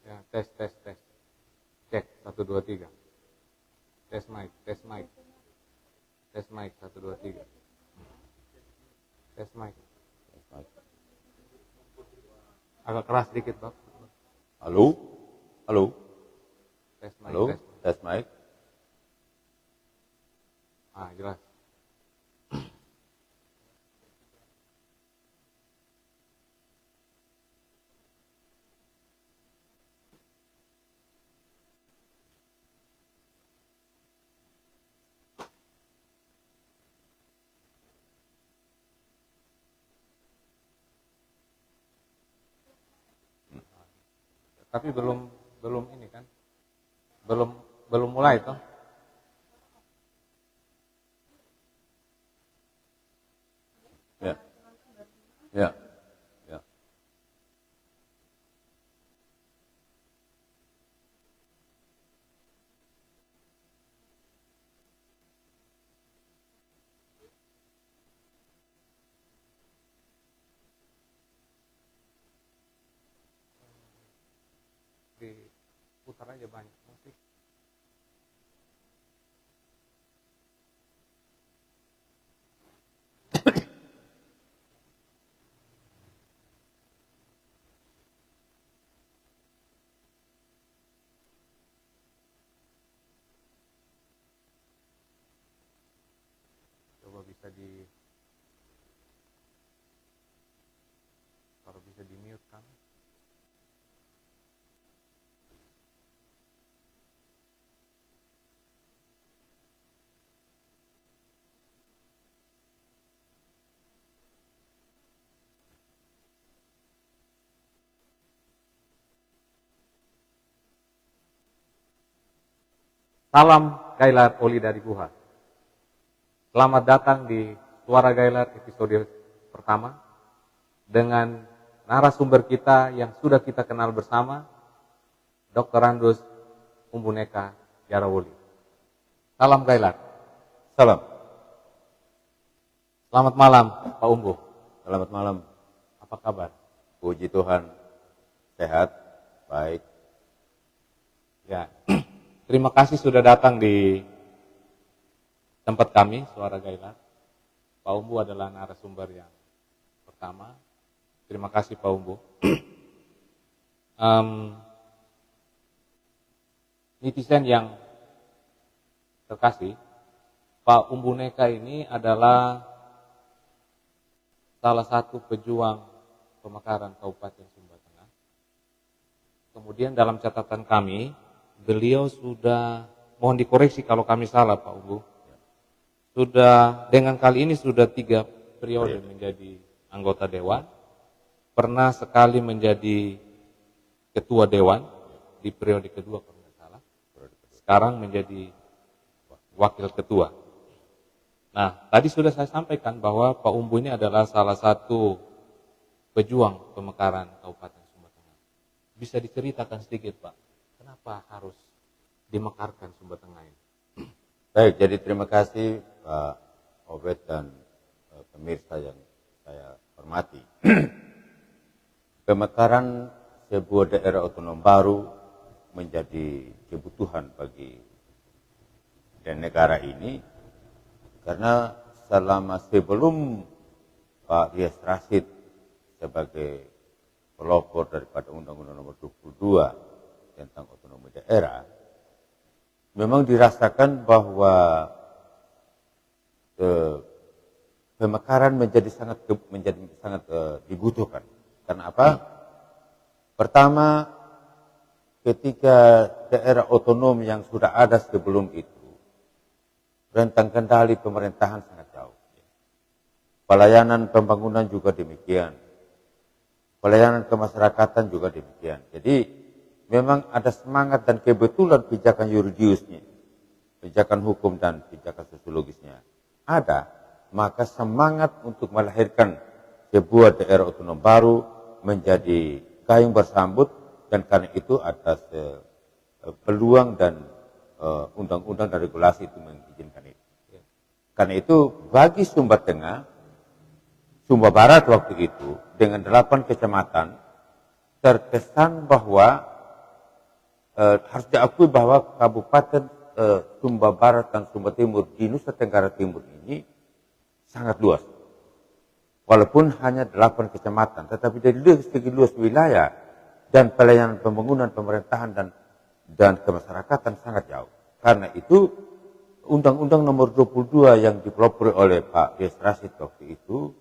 Ya, tes. Cek 1 2 3. Tes mic. Tes mic 1 2 3. Tes mic. Agak keras sedikit, Pak. Halo? Tes mic. Halo? Tes mic. Jelas. Tapi belum ini kan? Belum mulai toh? Ya. Ya. Ya. Diputar aja banyak musik. Coba kalau bisa di mute kan? Salam Gailar Oli dari Guha. Selamat datang di Suara Gailar episode pertama dengan narasumber kita yang sudah kita kenal bersama, Dr. Randus Umbuneka Jarawoli. Salam Gailar. Salam. Selamat malam Pak Umbu. Selamat malam. Apa kabar? Puji Tuhan. Sehat. Baik. Ya. Terima kasih sudah datang di tempat kami, Suara Gailar. Pak Umbu adalah narasumber yang pertama. Terima kasih Pak Umbu. Netizen yang terkasih, Pak Umbuneka ini adalah salah satu pejuang pemekaran Kabupaten Sumba Tengah. Kemudian dalam catatan kami, beliau sudah, mohon dikoreksi kalau kami salah Pak Umbu, sudah dengan kali ini sudah 3 periode menjadi anggota dewan, pernah sekali menjadi ketua dewan di periode kedua kalau tidak salah, sekarang menjadi wakil ketua. Nah, tadi sudah saya sampaikan bahwa Pak Umbu ini adalah salah satu pejuang pemekaran Kabupaten Sumba Tengah. Bisa diceritakan sedikit Pak, kenapa harus dimekarkan Sumba Tengah ini? Baik, jadi terima kasih Pak Obed dan pemirsa yang saya hormati. Pemekaran sebuah daerah otonom baru menjadi kebutuhan bagi dan negara ini, karena selama sebelum Pak Rias Rasid sebagai pelopor daripada Undang-Undang Nomor 22 tentang otonomi daerah, memang dirasakan bahwa pemekaran menjadi sangat dibutuhkan. Karena apa? Pertama, ketika daerah otonom yang sudah ada sebelum itu, rentang kendali pemerintahan sangat jauh. Pelayanan pembangunan juga demikian. Pelayanan kemasyarakatan juga demikian. Jadi memang ada semangat dan kebetulan pijakan yuridisnya, pijakan hukum dan pijakan sosiologisnya ada, maka semangat untuk melahirkan sebuah daerah otonom baru menjadi gayung bersambut, dan karena itu atas peluang dan undang-undang dan regulasi itu mengizinkan itu. Karena itu bagi Sumba Tengah, Sumba Barat waktu itu dengan 8 kecamatan terkesan bahwa harus diakui bahwa Kabupaten Sumba Barat dan Sumba Timur di Nusa Tenggara Timur ini sangat luas. Walaupun hanya 8 kecamatan, tetapi dari segi luas wilayah dan pelayanan pembangunan pemerintahan dan kemasyarakatan sangat jauh. Karena itu Undang-Undang Nomor 22 yang dipelopori oleh Pak Yes Rashid waktu itu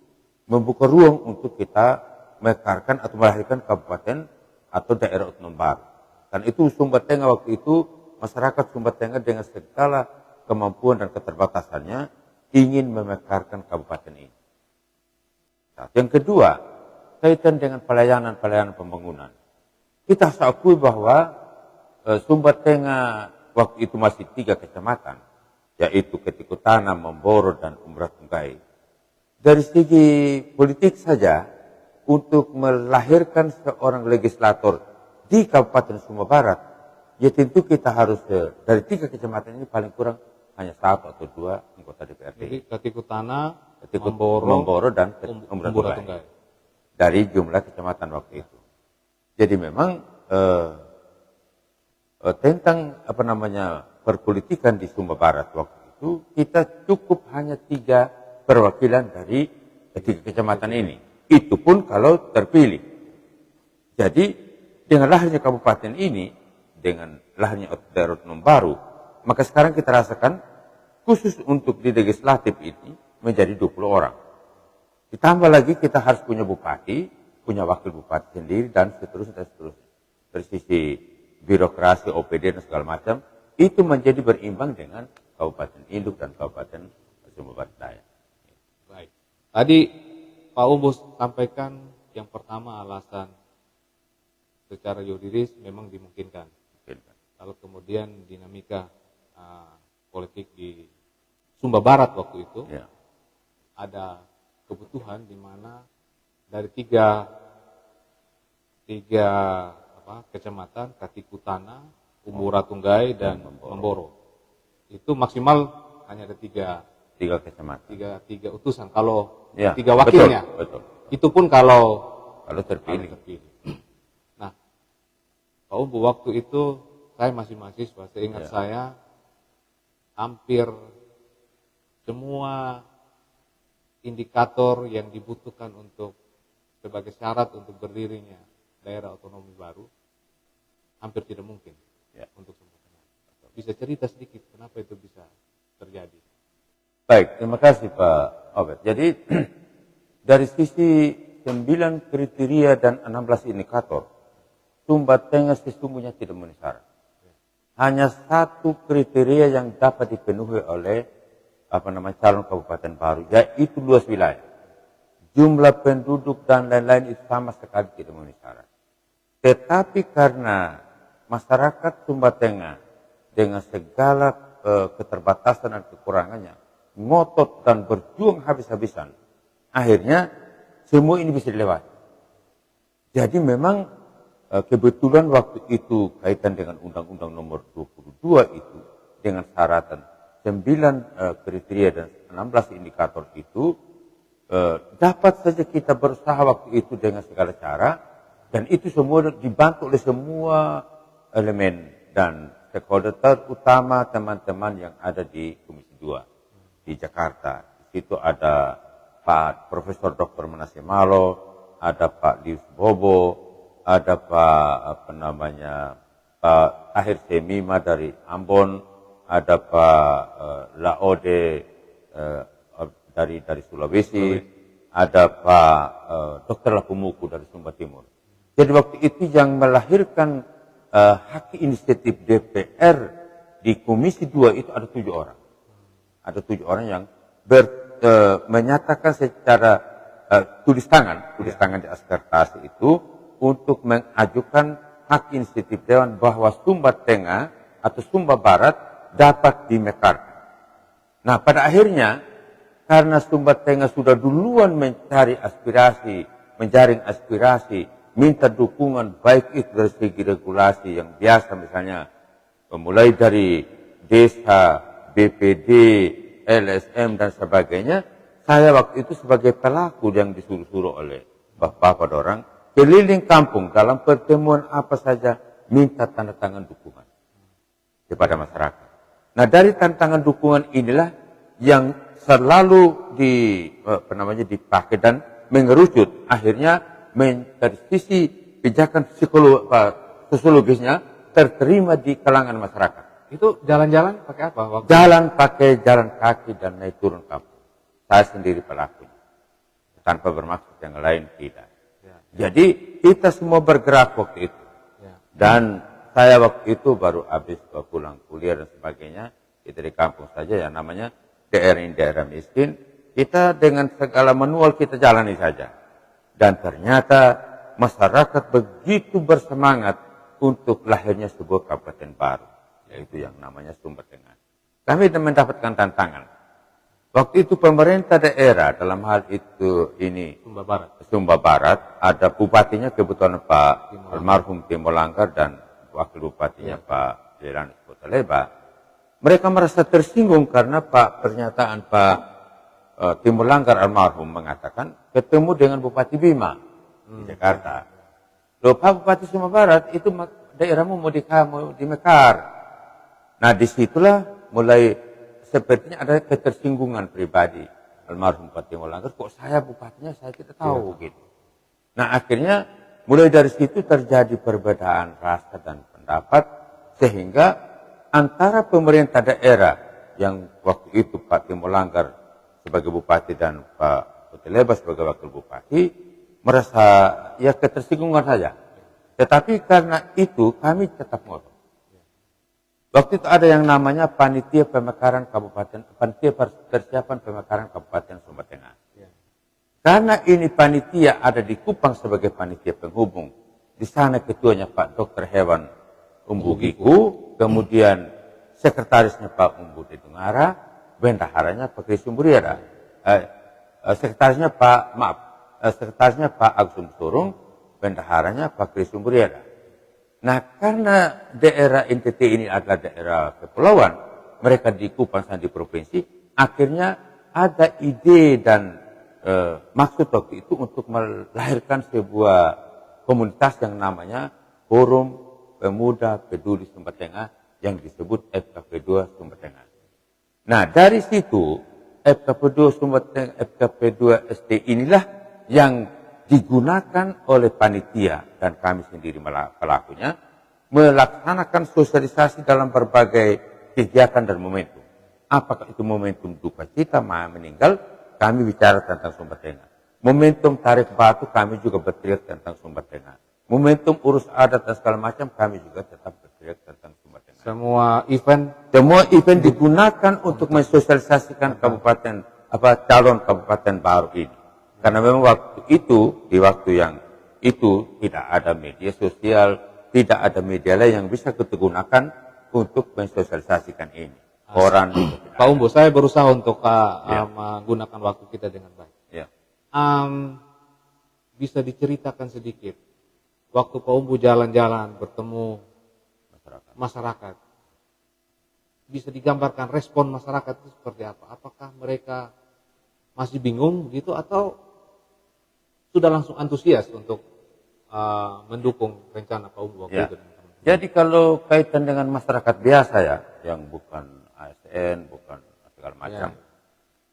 membuka ruang untuk kita mekarkan atau melahirkan kabupaten atau daerah otonom baru. Karena itu Sumba Tengah waktu itu, masyarakat Sumba Tengah dengan segala kemampuan dan keterbatasannya ingin memekarkan kabupaten ini. Yang kedua, kaitan dengan pelayanan pembangunan. Kita harus akui bahwa Sumba Tengah waktu itu masih 3 kecamatan, yaitu Ketikutana, Memboro, dan Umbrah-Tunggai. Dari segi politik saja, untuk melahirkan seorang legislator di Kabupaten Sumba Barat, ya tentu kita harus dari 3 kecamatan ini paling kurang hanya 1 atau 2 anggota DPRD. Jadi Ketikutana, Memboro dan Umbrah-Tunggai. Dari jumlah kecamatan waktu itu. Jadi memang tentang perpolitikan di Sumba Barat waktu itu kita cukup hanya 3 perwakilan dari 3 kecamatan ini. Itu pun kalau terpilih. Jadi dengan lahirnya kabupaten ini, dengan lahirnya daerah otonom baru, maka sekarang kita rasakan khusus untuk di legislatif ini menjadi 20 orang. Ditambah lagi kita harus punya bupati, punya wakil bupati sendiri, dan seterusnya. Dari sisi birokrasi, OPD, dan segala macam, itu menjadi berimbang dengan Kabupaten Induk dan Kabupaten Sumba Barat Daya. Baik. Tadi Pak Umbus sampaikan yang pertama alasan secara yuridis memang dimungkinkan. Kalau kemudian dinamika politik di Sumba Barat waktu itu, ya, ada kebutuhan di mana dari tiga kecamatan, Katikutana, Umbrah-Tunggai, dan Memboro. Itu maksimal hanya ada 3 kecamatan. 3 utusan. Kalau ya, 3 wakilnya, betul. Itu pun kalau terpilih. Nah, Pak Umbu waktu itu saya masih mahasiswa. Seingat saya hampir semua indikator yang dibutuhkan untuk sebagai syarat untuk berdirinya daerah otonomi baru hampir tidak mungkin untuk Sumba Tengah. Bisa cerita sedikit kenapa itu bisa terjadi? Baik, terima kasih Pak Obed. Jadi dari sisi 9 kriteria dan 16 indikator, Sumba Tengah sesungguhnya tidak memenuhi syarat. Hanya 1 kriteria yang dapat dipenuhi oleh calon kabupaten baru, yaitu luas wilayah. Jumlah penduduk dan lain-lain itu sama sekali tidak memenuhi syarat. Tetapi karena masyarakat Sumba Tengah dengan segala keterbatasan dan kekurangannya ngotot dan berjuang habis-habisan, akhirnya semua ini bisa dilewati. Jadi memang kebetulan waktu itu kaitan dengan Undang-Undang Nomor 22 itu dengan syaratan 9 kriteria dan 16 indikator itu dapat saja kita berusaha waktu itu dengan segala cara, dan itu semua dibantu oleh semua elemen dan stakeholder, terutama teman-teman yang ada di Komisi 2 di Jakarta. Di situ ada Pak Profesor Dr. Manasye Malo, ada Pak Lius Bobo, ada Pak Pak Tahir Semima dari Ambon, ada Pak Laode dari Sulawesi, ada Pak Dr. Lapumuku dari Sumba Timur. Jadi waktu itu yang melahirkan hak inisiatif DPR di Komisi 2 itu ada 7 orang. Ada 7 orang yang menyatakan secara tulis tangan di atas kertas itu untuk mengajukan hak inisiatif Dewan bahwa Sumba Tengah atau Sumba Barat dapat dimekarkan. Nah, pada akhirnya karena Sumba Tengah sudah duluan menjaring aspirasi, minta dukungan baik itu dari segi regulasi yang biasa, misalnya mulai dari desa, BPD, LSM dan sebagainya. Saya waktu itu sebagai pelaku yang disuruh-suruh oleh bapak-bapak orang keliling kampung dalam pertemuan apa saja minta tanda tangan dukungan kepada masyarakat. Nah, dari tanda tangan dukungan inilah yang selalu dipakai dan mengerucut akhirnya dari sisi pijakan sosiologisnya terterima di kalangan masyarakat. Itu jalan-jalan pakai apa? Pakai jalan kaki dan naik turun kampung. Saya sendiri pelakunya. Tanpa bermaksud yang lain tidak. Ya. Jadi kita semua bergerak waktu itu. Ya. Dan saya waktu itu baru habis pulang kuliah dan sebagainya. Kita di kampung saja ya namanya daerah ini daerah miskin. Kita dengan segala manual kita jalani saja. Dan ternyata masyarakat begitu bersemangat untuk lahirnya sebuah kabupaten baru. Yaitu yang namanya Sumba Tengah. Kami mendapatkan tantangan. Waktu itu pemerintah daerah dalam hal itu Sumba Barat ada bupatinya kebetulan Pak almarhum Timo Langgar dan wakil bupatinya Pak Jelanus Kotaleba. Mereka merasa tersinggung karena pernyataan Pak Timo Langgar almarhum mengatakan ketemu dengan Bupati Bima di Jakarta. Loh Pak Bupati Sumba Barat itu daerahmu mau di Mekar. Nah disitulah mulai sepertinya ada ketersinggungan pribadi almarhum Pak Timo Langgar. Kok saya bupatinya saya tidak tahu gitu. Nah akhirnya mulai dari situ terjadi perbedaan rasa dan pendapat sehingga antara pemerintah daerah yang waktu itu Pak Timo Langgar sebagai bupati dan Pak Kotaleba sebagai wakil bupati merasa ya ketersinggungan saja. Tetapi karena itu kami tetap ngotot. Waktu itu ada yang namanya panitia persiapan pemekaran Kabupaten Sumba Tengah. Karena ini panitia ada di Kupang sebagai panitia penghubung. Di sana ketuanya Pak Dr. Hewan Umbugiku, kemudian sekretarisnya Pak Umbu Dedungara, bendaharanya Pak Kris Sumburiara. Sekretarisnya Pak Agsum Surung, bendaharanya Pak Kris Sumburiara. Nah, karena daerah NTT ini adalah daerah kepulauan, mereka di Kupang dan di provinsi, akhirnya ada ide dan maksud waktu itu untuk melahirkan sebuah komunitas yang namanya Forum Pemuda Peduli Sumba Tengah yang disebut FKP2 Sumba Tengah. Nah, dari situ FKP2 Sumba Tengah, FKP2 ST inilah yang digunakan oleh panitia dan kami sendiri pelakunya melaksanakan sosialisasi dalam berbagai kegiatan dan momentum. Apakah itu momentum duka cita meninggal, kami bicara tentang Sumba Tengah. Momentum tarik batu kami juga berteriak tentang Sumba Tengah. Momentum urus adat dan segala macam kami juga tetap berteriak tentang Sumba Tengah. Semua event digunakan untuk mensosialisasikan calon kabupaten baru ini. Karena memang di waktu yang itu tidak ada media sosial, tidak ada media lain yang bisa kita gunakan untuk mensosialisasikan ini. Pak Umbu, saya berusaha untuk menggunakan waktu kita dengan baik. Ya. Bisa diceritakan sedikit, waktu Pak Umbu jalan-jalan bertemu masyarakat, bisa digambarkan respon masyarakat itu seperti apa? Apakah mereka masih bingung begitu atau sudah langsung antusias untuk mendukung rencana Pak Umbu waktu itu? Jadi kalau kaitan dengan masyarakat biasa ya, yang bukan ASN, bukan segala macam,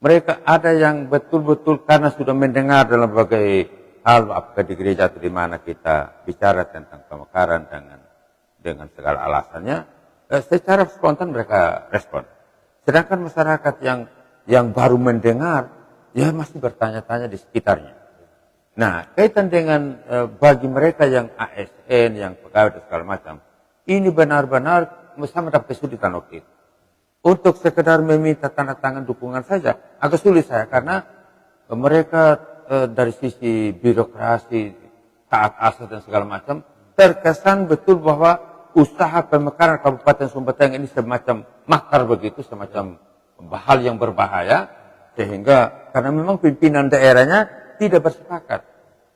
mereka ada yang betul-betul karena sudah mendengar dalam berbagai hal, apakah di gereja atau di mana kita bicara tentang pemekaran dengan segala alasannya, secara spontan mereka respon. Sedangkan masyarakat yang baru mendengar, ya masih bertanya-tanya di sekitarnya. Nah, kaitan dengan bagi mereka yang ASN, yang pegawai dan segala macam, ini benar-benar sama dapat kesulitan waktu itu. Untuk sekedar meminta tanda tangan dukungan saja, agak sulit saya, karena mereka dari sisi birokrasi, taat asas dan segala macam, terkesan betul bahwa usaha pemekaran Kabupaten Sumba Tengah ini semacam makar begitu, semacam hal yang berbahaya, sehingga karena memang pimpinan daerahnya tidak bersepakat.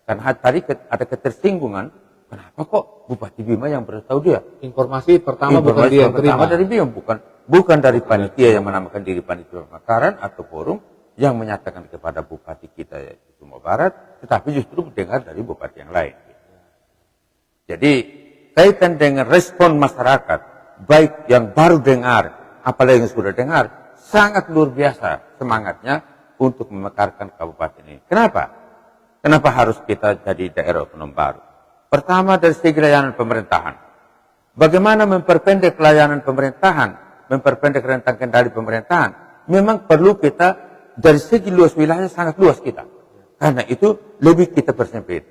Karena tadi ada ketersinggungan, kenapa kok Bupati Bima yang beritahu dia? Informasi pertama bukan dia yang terima. Dari Bima, bukan dari panitia yang menamakan diri panitia pemekaran atau forum yang menyatakan kepada Bupati kita Sumba Barat, tetapi justru mendengar dari Bupati yang lain. Jadi kaitan dengan respon masyarakat, baik yang baru dengar, apalagi yang sudah dengar, sangat luar biasa semangatnya untuk memekarkan kabupaten ini. Kenapa? Kenapa harus kita jadi daerah otonom baru? Pertama dari segi layanan pemerintahan. Bagaimana memperpendek layanan pemerintahan, memperpendek rentang kendali pemerintahan. Memang perlu kita dari segi luas wilayah sangat luas kita. Karena itu lebih kita persempit.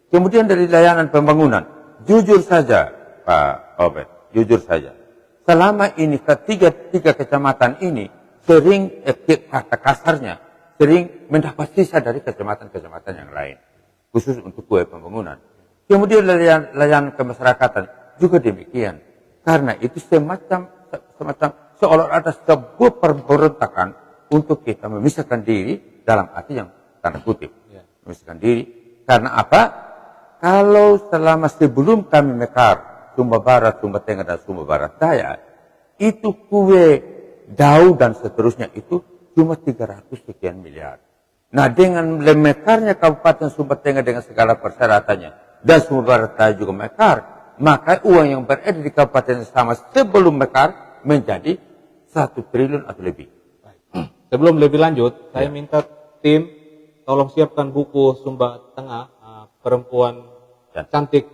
Kemudian dari layanan pembangunan, jujur saja Pak Obed, jujur saja. Selama ini tiga kecamatan ini sering, kata kasarnya, sering mendapat sisa dari kecamatan-kecamatan yang lain. Khusus untuk kue pembangunan. Kemudian layanan kemasyarakatan juga demikian. Karena itu semacam seolah ada sebuah pemberontakan untuk kita memisahkan diri dalam arti yang tanda kutip. Memisahkan diri. Karena apa? Kalau selama sebelum kami mekar, Sumba Barat, Sumba Tengah, dan Sumba Barat Daya, itu kue, daun, dan seterusnya itu cuma 300 sekian miliar. Nah, dengan mekarnya Kabupaten Sumba Tengah dengan segala persyaratannya, dan Sumba Barat Daya juga mekar, maka uang yang berada di kabupaten sama sebelum mekar menjadi 1 triliun atau lebih. Sebelum lebih lanjut, saya minta tim tolong siapkan buku Sumba Tengah, perempuan cantik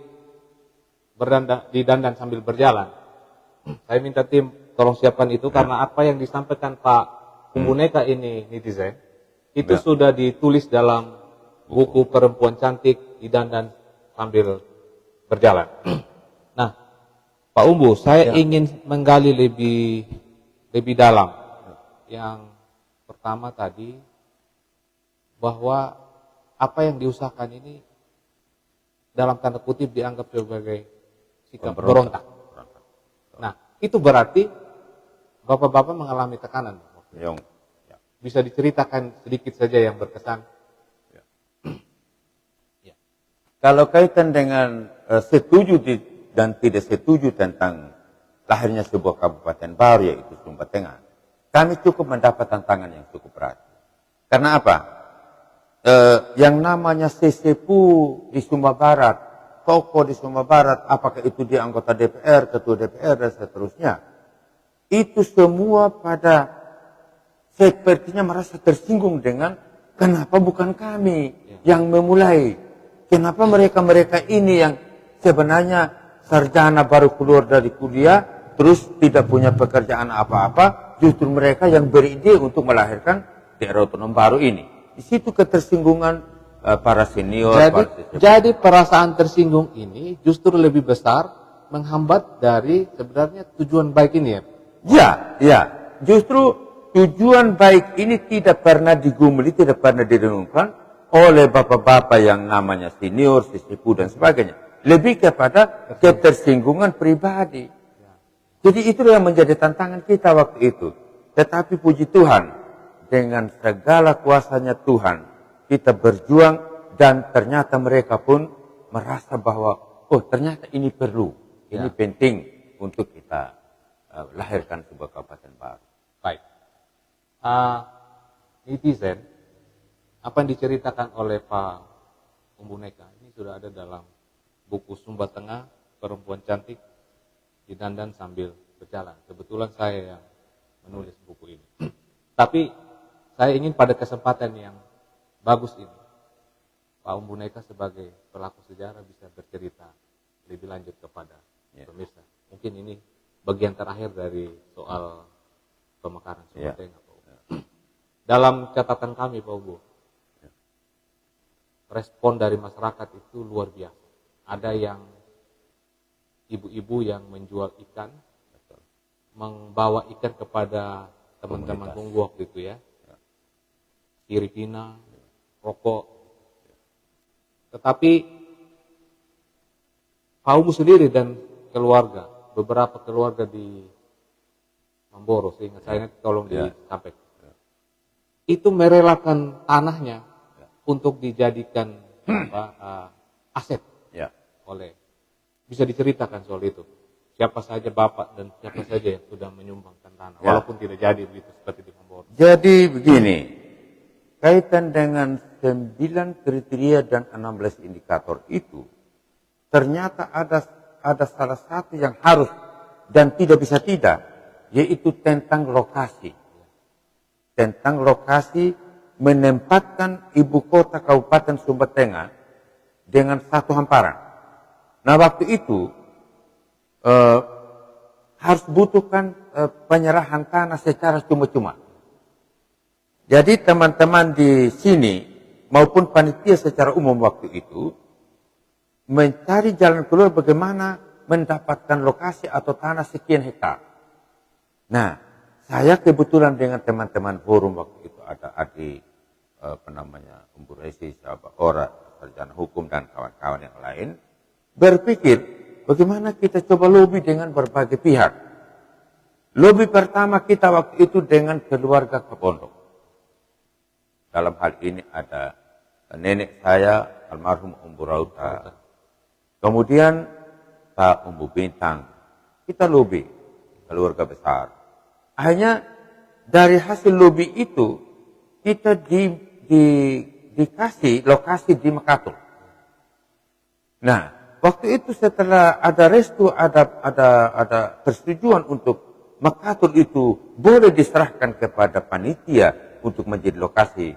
didandan sambil berjalan. Saya minta tim tolong siapkan itu karena apa yang disampaikan Pak Umbuneka ini netizen itu sudah ditulis dalam buku perempuan cantik didandan sambil berjalan. Nah, Pak Umbu, saya ingin menggali lebih dalam. Yang pertama tadi bahwa apa yang diusahakan ini dalam tanda kutip dianggap sebagai sikap berontak. Nah, itu berarti bapak-bapak mengalami tekanan. Bisa diceritakan sedikit saja yang berkesan. Kalau kaitan dengan setuju dan tidak setuju tentang lahirnya sebuah kabupaten baru yaitu Sumba Tengah, kami cukup mendapat tantangan yang cukup berat. Karena apa? Yang namanya sesepu di Sumba Barat, tokoh di Sumba Barat, apakah itu dia anggota DPR, ketua DPR, dan seterusnya, itu semua pada sepertinya merasa tersinggung dengan kenapa bukan kami yang memulai, kenapa mereka ini yang sebenarnya sarjana baru keluar dari kuliah, terus tidak punya pekerjaan apa-apa, justru mereka yang beride untuk melahirkan daerah otonom baru ini. Di situ ketersinggungan para senior. Jadi perasaan tersinggung ini justru lebih besar menghambat dari sebenarnya tujuan baik ini ya? Ya. Justru tujuan baik ini tidak pernah digumuli, tidak pernah direnungkan oleh bapak-bapak yang namanya senior, sesepuh dan sebagainya. Lebih kepada ketersinggungan pribadi. Jadi itu yang menjadi tantangan kita waktu itu. Tetapi puji Tuhan, dengan segala kuasanya Tuhan, kita berjuang dan ternyata mereka pun merasa bahwa, oh ternyata ini perlu, ini penting untuk kita lahirkan sebuah kabupaten baru. Baik. Netizen, apa yang diceritakan oleh Pak Umbuneka ini sudah ada dalam buku Sumba Tengah, perempuan cantik didandan sambil berjalan. Kebetulan saya yang menulis buku ini. Tapi saya ingin pada kesempatan yang bagus ini, Pak Umbuneka sebagai pelaku sejarah bisa bercerita lebih lanjut kepada pemirsa. Mungkin ini bagian terakhir dari soal pemekaran Sumba Tengah, Pak Umbu. Dalam catatan kami, Pak Umbu, respon dari masyarakat itu luar biasa. Ada yang ibu-ibu yang menjual ikan, membawa ikan kepada teman-teman Umbu waktu itu ya. Filipina, rokok. Tetapi Pak Umbu sendiri dan keluarga, beberapa keluarga di Mamboro, seingat saya tolong disampaikan. Itu merelakan tanahnya untuk dijadikan aset oleh. Bisa diceritakan soal itu. Siapa saja bapak dan siapa saja yang sudah menyumbangkan tanah, walaupun tidak jadi begitu seperti di Mamboro. Jadi begini. Kaitan dengan 9 kriteria dan 16 indikator itu, ternyata ada salah satu yang harus dan tidak bisa tidak, yaitu tentang lokasi. Tentang lokasi menempatkan ibu kota Kabupaten Sumba Tengah dengan satu hamparan. Nah, waktu itu harus butuhkan penyerahan tanah secara cuma-cuma. Jadi teman-teman di sini maupun panitia secara umum waktu itu mencari jalan keluar bagaimana mendapatkan lokasi atau tanah sekian hektar. Nah, saya kebetulan dengan teman-teman forum waktu itu ada adik Umbu Resi, sahabat Ora, sarjana hukum dan kawan-kawan yang lain, berpikir bagaimana kita coba lobby dengan berbagai pihak. Lobby pertama kita waktu itu dengan keluarga Kapondok. Dalam hal ini ada nenek saya, almarhum Umbu Rauta. Kemudian Pak Umbu Bintang. Kita lobby, keluarga besar. Akhirnya dari hasil lobby itu, kita dikasih lokasi di Makatul. Nah, waktu itu setelah ada restu, ada persetujuan untuk Makatul itu boleh diserahkan kepada panitia untuk menjadi lokasi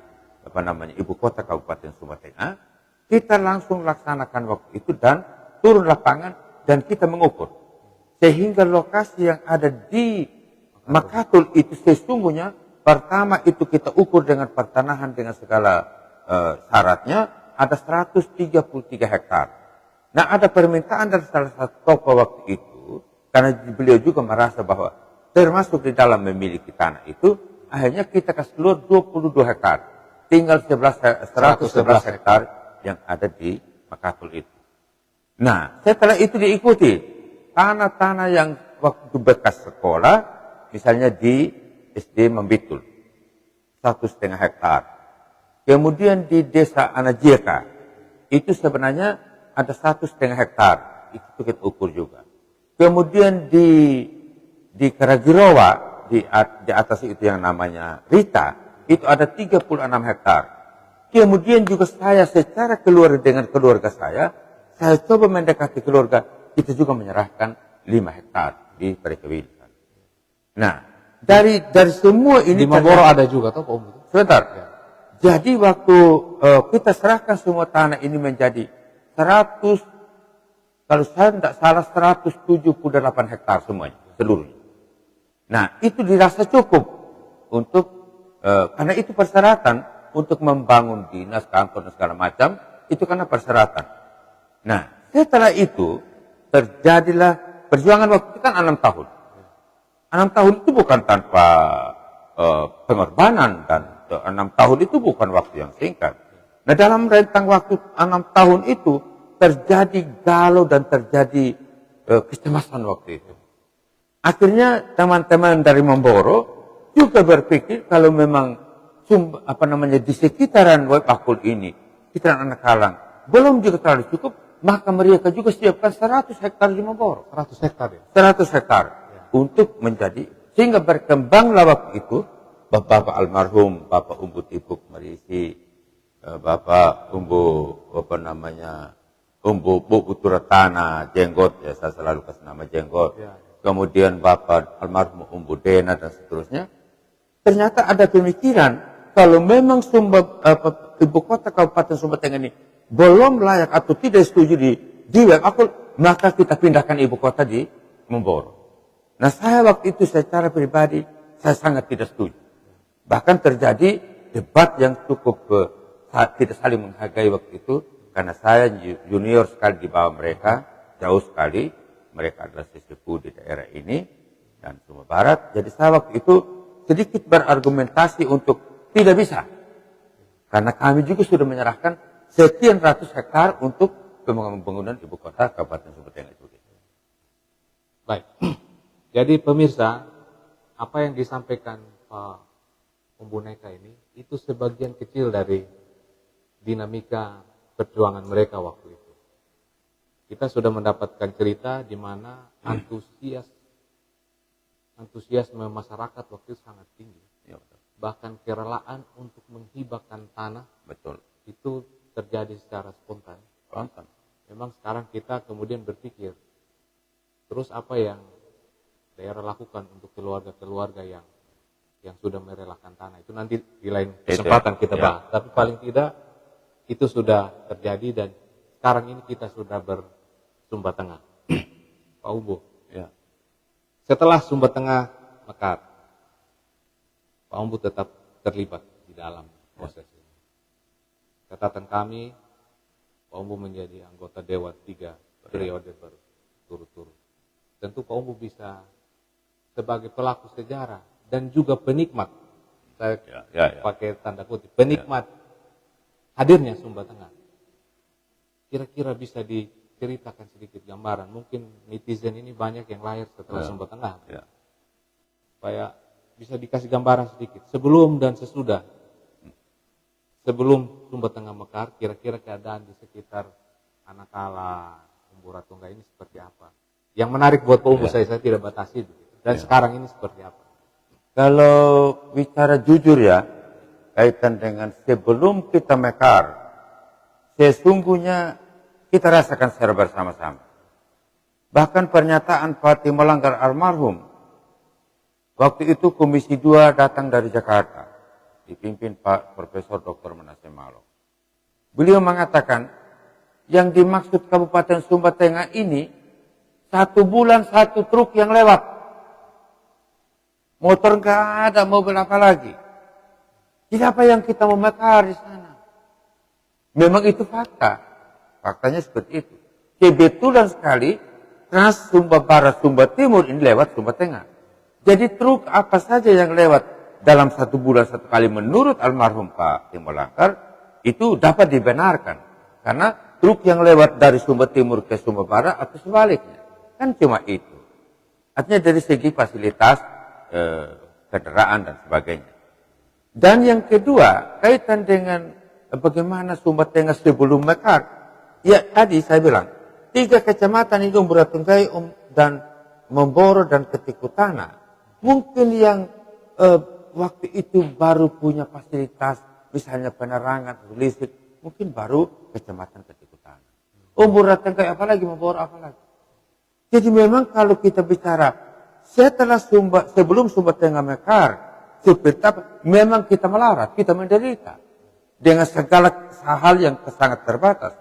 ibu kota Kabupaten Sumba Tengah, kita langsung laksanakan waktu itu dan turun lapangan dan kita mengukur sehingga lokasi yang ada di Makatul itu sesungguhnya pertama itu kita ukur dengan pertanahan dengan segala syaratnya ada 133 hektar. Nah, ada permintaan dari salah satu tokoh waktu itu karena beliau juga merasa bahwa termasuk di dalam memiliki tanah itu, akhirnya kita kasih keluar 22 hektar. Tinggal 111 hektar yang ada di Makatul itu. Nah, setelah itu diikuti tanah-tanah yang waktu bekas sekolah, misalnya di SD Membitul, 1,5 hektar. Kemudian di desa Anajeka, itu sebenarnya ada 1,5 hektar. Itu kita ukur juga. Kemudian di Karagirowa, di atas itu yang namanya Rita, itu ada 36 hektar. Kemudian juga saya secara keluarga dengan keluarga saya coba mendekati keluarga, kita juga menyerahkan 5 hektar di Perkewilan. Nah, dari semua ini di Mamboro ada juga toh Pak Om? Sebentar. Ya. Jadi waktu kita serahkan semua tanah ini menjadi 100, kalau saya tidak salah 178 hektar semuanya, seluruhnya. Nah, itu dirasa cukup untuk, karena itu persyaratan untuk membangun dinas, kantor, dan segala macam, itu karena persyaratan. Nah, setelah itu, terjadilah perjuangan waktu itu kan 6 tahun. 6 tahun itu bukan tanpa pengorbanan, dan 6 tahun itu bukan waktu yang singkat. Nah, dalam rentang waktu 6 tahun itu, terjadi galau dan terjadi kecemasan waktu itu. Akhirnya teman-teman dari Mamboro juga berpikir kalau memang di sekitaran Wepakul ini, sekitaran Anak Halang, belum juga terlalu cukup, maka mereka juga siapkan 100 hektar di Mamboro. 100 hektar ya? 100 hektar. Ya. Untuk menjadi, sehingga berkembanglah waktu itu, Bapak almarhum, Bapak Umbu Tipuk Merisi, Bapak Umbu, Umbu Turatana, Jenggot, ya saya selalu kasih nama Jenggot. Ya. Kemudian Bapak almarhum Umbu Dena dan seterusnya. Ternyata ada pemikiran kalau memang ibu kota Kabupaten Sumba Tengah ini belum layak atau tidak setuju di Wepakul, maka kita pindahkan ibu kota di Mamboro. Nah, saya waktu itu secara pribadi saya sangat tidak setuju. Bahkan terjadi debat yang cukup tidak saling menghargai waktu itu karena saya junior sekali di bawah mereka, jauh sekali. Mereka adalah sesepuh di daerah ini dan Sumba Barat. Jadi saya waktu itu sedikit berargumentasi untuk tidak bisa. Karena kami juga sudah menyerahkan sekian ratus hektar untuk pembangunan ibu kota Kabupaten Sumba Tengah itu. Baik. Jadi pemirsa, apa yang disampaikan Pak Umbu Neka ini, itu sebagian kecil dari dinamika perjuangan mereka waktu itu. Kita sudah mendapatkan cerita di mana antusiasme masyarakat waktu itu sangat tinggi. Ya, betul. Bahkan kerelaan untuk menghibahkan tanah, betul, itu terjadi secara spontan. Spontan. memang sekarang kita kemudian berpikir, terus apa yang daerah lakukan untuk keluarga-keluarga yang sudah merelakan tanah. Itu nanti di lain kesempatan kita bahas. Tapi paling tidak itu sudah terjadi dan sekarang ini kita sudah bersumba tengah. Pak Umbu, setelah Sumba Tengah mekar, Pak Umbu tetap terlibat di dalam proses ini. Catatan kami, Pak Umbu menjadi anggota Dewan 3 periode berturut-turut. Tentu Pak Umbu bisa sebagai pelaku sejarah dan juga penikmat, saya pakai tanda kutip, penikmat hadirnya Sumba Tengah. Kira-kira bisa diceritakan sedikit gambaran, mungkin netizen ini banyak yang lahir setelah Sumba Tengah. Supaya bisa dikasih gambaran sedikit, sebelum dan sesudah. Sebelum Sumba Tengah mekar, kira-kira keadaan di sekitar Anakala, Umbu Ratungga ini seperti apa? Yang menarik buat Pak Umbu, saya tidak batasi. Dan sekarang ini seperti apa? Kalau bicara jujur ya, kaitan dengan sebelum kita mekar, sesungguhnya kita rasakan secara bersama-sama. Bahkan pernyataan Pak Timolanggar almarhum, waktu itu Komisi 2 datang dari Jakarta, dipimpin Pak Profesor Dr. Manase Malo. Beliau mengatakan, yang dimaksud Kabupaten Sumba Tengah ini, 1 bulan 1 truk yang lewat. Motor nggak ada, mobil apa lagi. Jadi apa yang kita mau mekar di sana? Memang itu fakta. Faktanya seperti itu. Kebetulan sekali, Trans Sumba Barat, Sumba Timur ini lewat Sumba Tengah. Jadi truk apa saja yang lewat dalam 1 bulan 1 kali menurut almarhum Pak Timolanggar, itu dapat dibenarkan. Karena truk yang lewat dari Sumba Timur ke Sumba Barat atau sebaliknya. Kan cuma itu. Artinya dari segi fasilitas, kendaraan dan sebagainya. Dan yang kedua, kaitan dengan bagaimana Sumba Tengah sebelum mekar. Ya tadi saya bilang, 3 kecamatan itu Umbu Ratunggai dan Memboro dan Ketikutana. Mungkin yang waktu itu baru punya fasilitas, misalnya penerangan, listrik, mungkin baru kecamatan Ketikutana. Umbu Ratunggai apalagi, Memboro apalagi. Jadi memang kalau kita bicara setelah sebelum Sumba Tengah mekar, seperti apa? Memang kita melarat, kita menderita. Dengan segala hal yang sangat terbatas.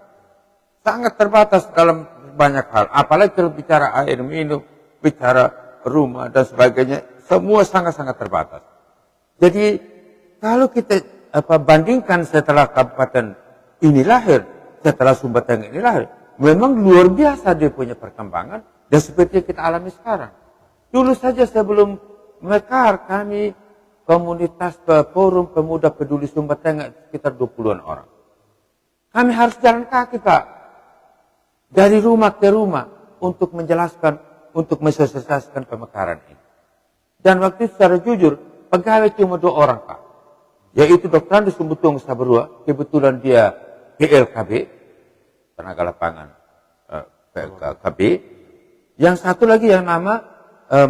Sangat terbatas dalam banyak hal. Apalagi kalau bicara air minum, bicara rumah dan sebagainya, semua sangat-sangat terbatas. Jadi kalau kita bandingkan setelah kabupaten ini lahir, setelah Sumba Tengah ini lahir, memang luar biasa dia punya perkembangan dan seperti yang kita alami sekarang. Dulu saja sebelum mekar kami komunitas forum pemuda peduli Sumba Tengah sekitar 20-an orang. Kami harus jalan kaki Pak. Dari rumah ke rumah untuk menjelaskan, untuk mensosialisasikan pemekaran ini. Dan waktu itu secara jujur, pegawai cuma 2 orang Pak. Yaitu Dr. Andi Sumbutung Sabarua, kebetulan dia PLKB, tenaga lapangan PLKB. Yang satu lagi yang nama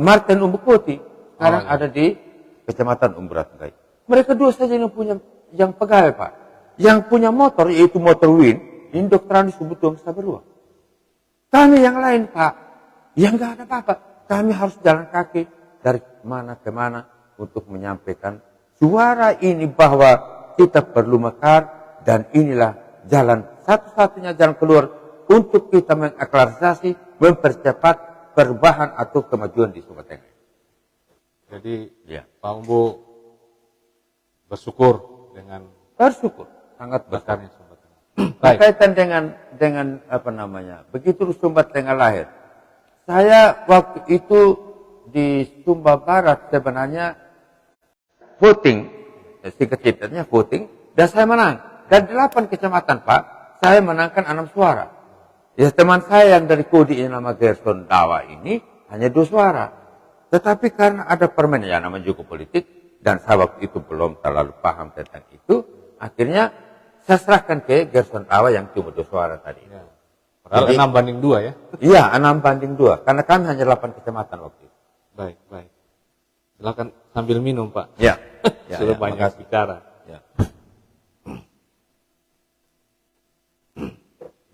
Martin Umbu Koti, sekarang ada di Kecamatan Umbu Ratunggai. Mereka 2 saja yang punya yang pegawai Pak. Yang punya motor, yaitu motor Win, ini Dr. Andi Sumbutung Sabarua. Kami yang lain Pak, yang nggak ada apa-apa. Kami harus jalan kaki dari mana ke mana untuk menyampaikan suara ini bahwa kita perlu mekar dan inilah jalan satu-satunya jalan keluar untuk kita mengaklarasi, mempercepat perubahan atau kemajuan di Sumba Tengah. Jadi Pak Umbu bersyukur dengan sangat bekarnya Sumba Tengah. Berkaitan dengan apa namanya, begitu Sumba Tengah lahir, saya waktu itu di Sumba Barat sebenarnya voting, singkat ceritanya voting, dan saya menang. Dan 8 kecamatan Pak, saya menangkan 6 suara. Ya teman saya yang dari Kodi yang nama Gerson Dawa ini hanya 2 suara. Tetapi karena ada permen, ya namanya juga politik, dan saya waktu itu belum terlalu paham tentang itu, akhirnya saya serahkan ke Gerson Dawa yang cuma 2 suara tadi. Ya. Padahal 6-2 ya? Iya, 6-2, karena kami hanya 8 kecamatan waktu itu. Baik. Silakan sambil minum Pak. Ya. Sudah banyak bicara. Ya.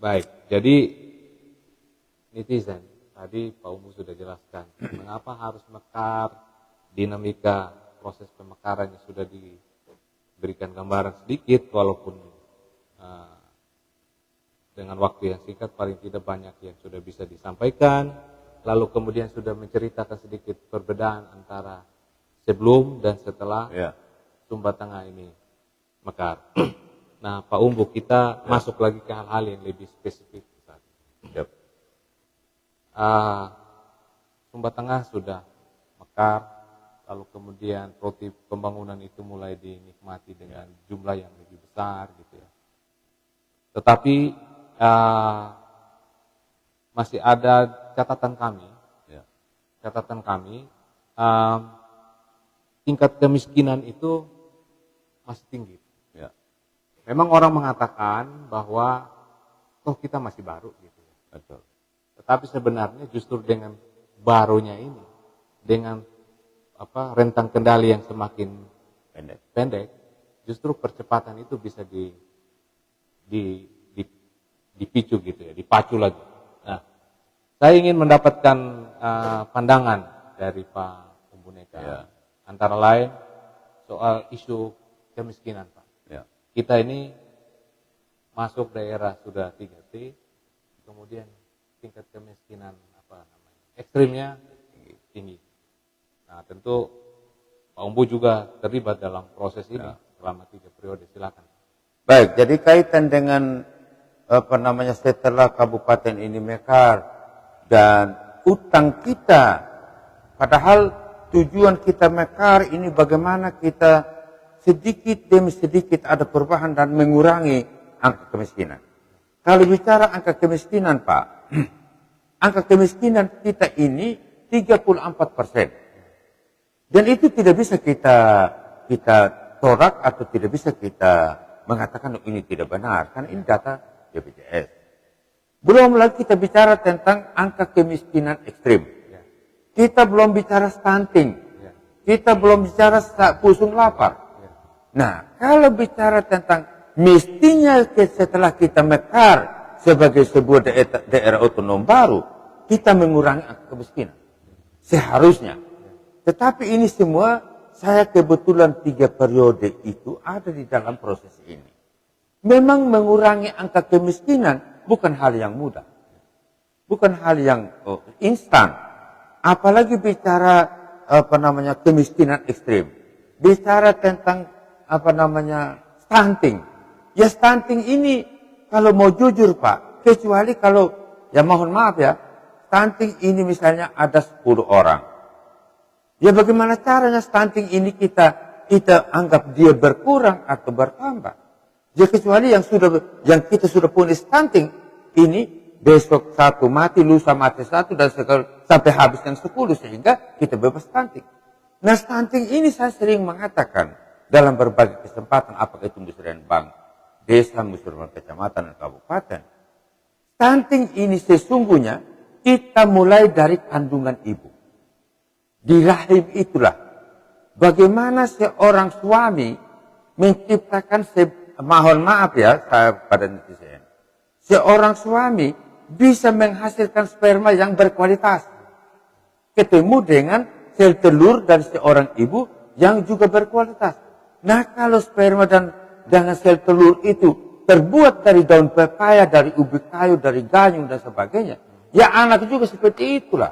Baik. jadi netizen tadi Pak Umbu sudah jelaskan mengapa harus mekar, dinamika proses pemekaran yang sudah diberikan gambaran sedikit walaupun dengan waktu yang singkat paling tidak banyak yang sudah bisa disampaikan, lalu kemudian sudah menceritakan sedikit perbedaan antara sebelum dan setelah Sumba Tengah ini mekar. Nah Pak Umbu, kita masuk lagi ke hal-hal yang lebih spesifik. Sumba Tengah sudah mekar, lalu kemudian proyek pembangunan itu mulai dinikmati dengan jumlah yang lebih besar gitu ya. Tetapi masih ada catatan kami, tingkat kemiskinan itu masih tinggi. Memang orang mengatakan bahwa kita masih baru gitu ya. Betul. Tetapi sebenarnya justru dengan barunya ini, dengan rentang kendali yang semakin pendek, justru percepatan itu bisa dipicu gitu ya, dipacu lagi. Nah, saya ingin mendapatkan pandangan dari Pak Umbu Neka, antara lain soal isu kemiskinan, Pak. Kita ini masuk daerah sudah 3T, kemudian tingkat kemiskinan ekstrimnya tinggi. Nah, tentu Pak Umbu juga terlibat dalam proses ini selama 3 periode. Silakan. Baik, jadi kaitan dengan setelah kabupaten ini mekar dan utang kita, padahal tujuan kita mekar ini bagaimana kita sedikit demi sedikit ada perubahan dan mengurangi angka kemiskinan. Kalau bicara angka kemiskinan, Pak, angka kemiskinan kita ini 34%. Dan itu tidak bisa kita tolak atau tidak bisa kita mengatakan ini tidak benar, karena ini data BPJS. Belum lagi kita bicara tentang angka kemiskinan ekstrim. Kita belum bicara stunting. Kita belum bicara pusung lapar. Nah, kalau bicara tentang mestinya setelah kita mekar sebagai sebuah daerah otonom baru, kita mengurangi angka kemiskinan. Seharusnya. Tetapi ini semua saya kebetulan 3 periode itu ada di dalam proses ini. Memang mengurangi angka kemiskinan bukan hal yang mudah. Bukan hal yang instan. Apalagi bicara kemiskinan ekstrim. Bicara tentang stunting. Ya stunting ini kalau mau jujur Pak, kecuali kalau ya mohon maaf ya, stunting ini misalnya ada 10 orang. Ya bagaimana caranya stunting ini kita anggap dia berkurang atau bertambah? Ya kecuali yang kita sudah punya stunting ini besok 1 mati, lusa mati 1 dan sampai habis yang 10 sehingga kita bebas stunting. Nah stunting ini saya sering mengatakan dalam berbagai kesempatan, apakah itu musyawarah bank desa, musyawarah kecamatan dan kabupaten. Stunting ini sesungguhnya kita mulai dari kandungan ibu. Di rahim itulah bagaimana seorang suami menciptakan mohon maaf ya saya pada netizen. Seorang suami bisa menghasilkan sperma yang berkualitas. Ketemu dengan sel telur dari seorang ibu yang juga berkualitas. Nah kalau sperma dan dengan sel telur itu terbuat dari daun pepaya, dari ubi kayu, dari ganyung dan sebagainya. Ya anak juga seperti itulah.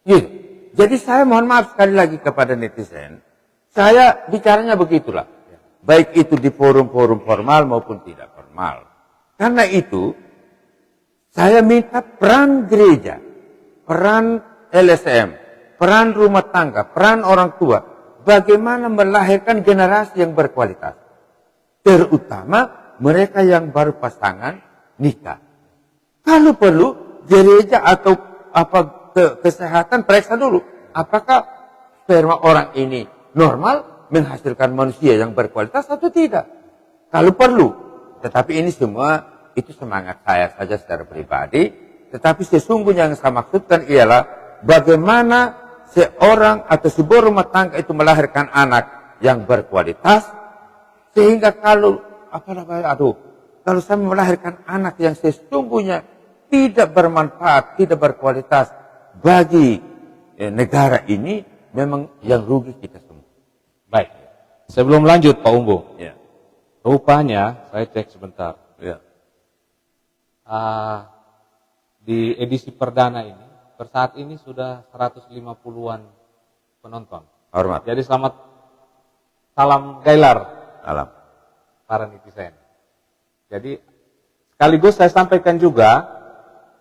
Gitu. Jadi saya mohon maaf sekali lagi kepada netizen. Saya bicaranya begitulah. Baik itu di forum-forum formal maupun tidak formal. Karena itu, saya minta peran gereja, peran LSM, peran rumah tangga, peran orang tua, bagaimana melahirkan generasi yang berkualitas. Terutama mereka yang baru pasangan nikah. Kalau perlu, gereja atau kesehatan periksa dulu. Apakah sperma orang ini normal menghasilkan manusia yang berkualitas atau tidak? Kalau perlu. Tetapi ini semua itu semangat saya saja secara pribadi. Tetapi sesungguhnya yang saya maksudkan ialah bagaimana seorang atau sebuah rumah tangga itu melahirkan anak yang berkualitas. Sehingga kalau kalau saya melahirkan anak yang sesungguhnya tidak bermanfaat, tidak berkualitas bagi negara ini, memang yang rugi kita semua. Baik. Sebelum lanjut Pak Umbu, Ya. rupanya saya cek sebentar. Ya. Di edisi perdana ini, per saat ini sudah 150-an penonton. Hormat. Jadi selamat salam gailar Alam. para netizen. Jadi sekaligus saya sampaikan juga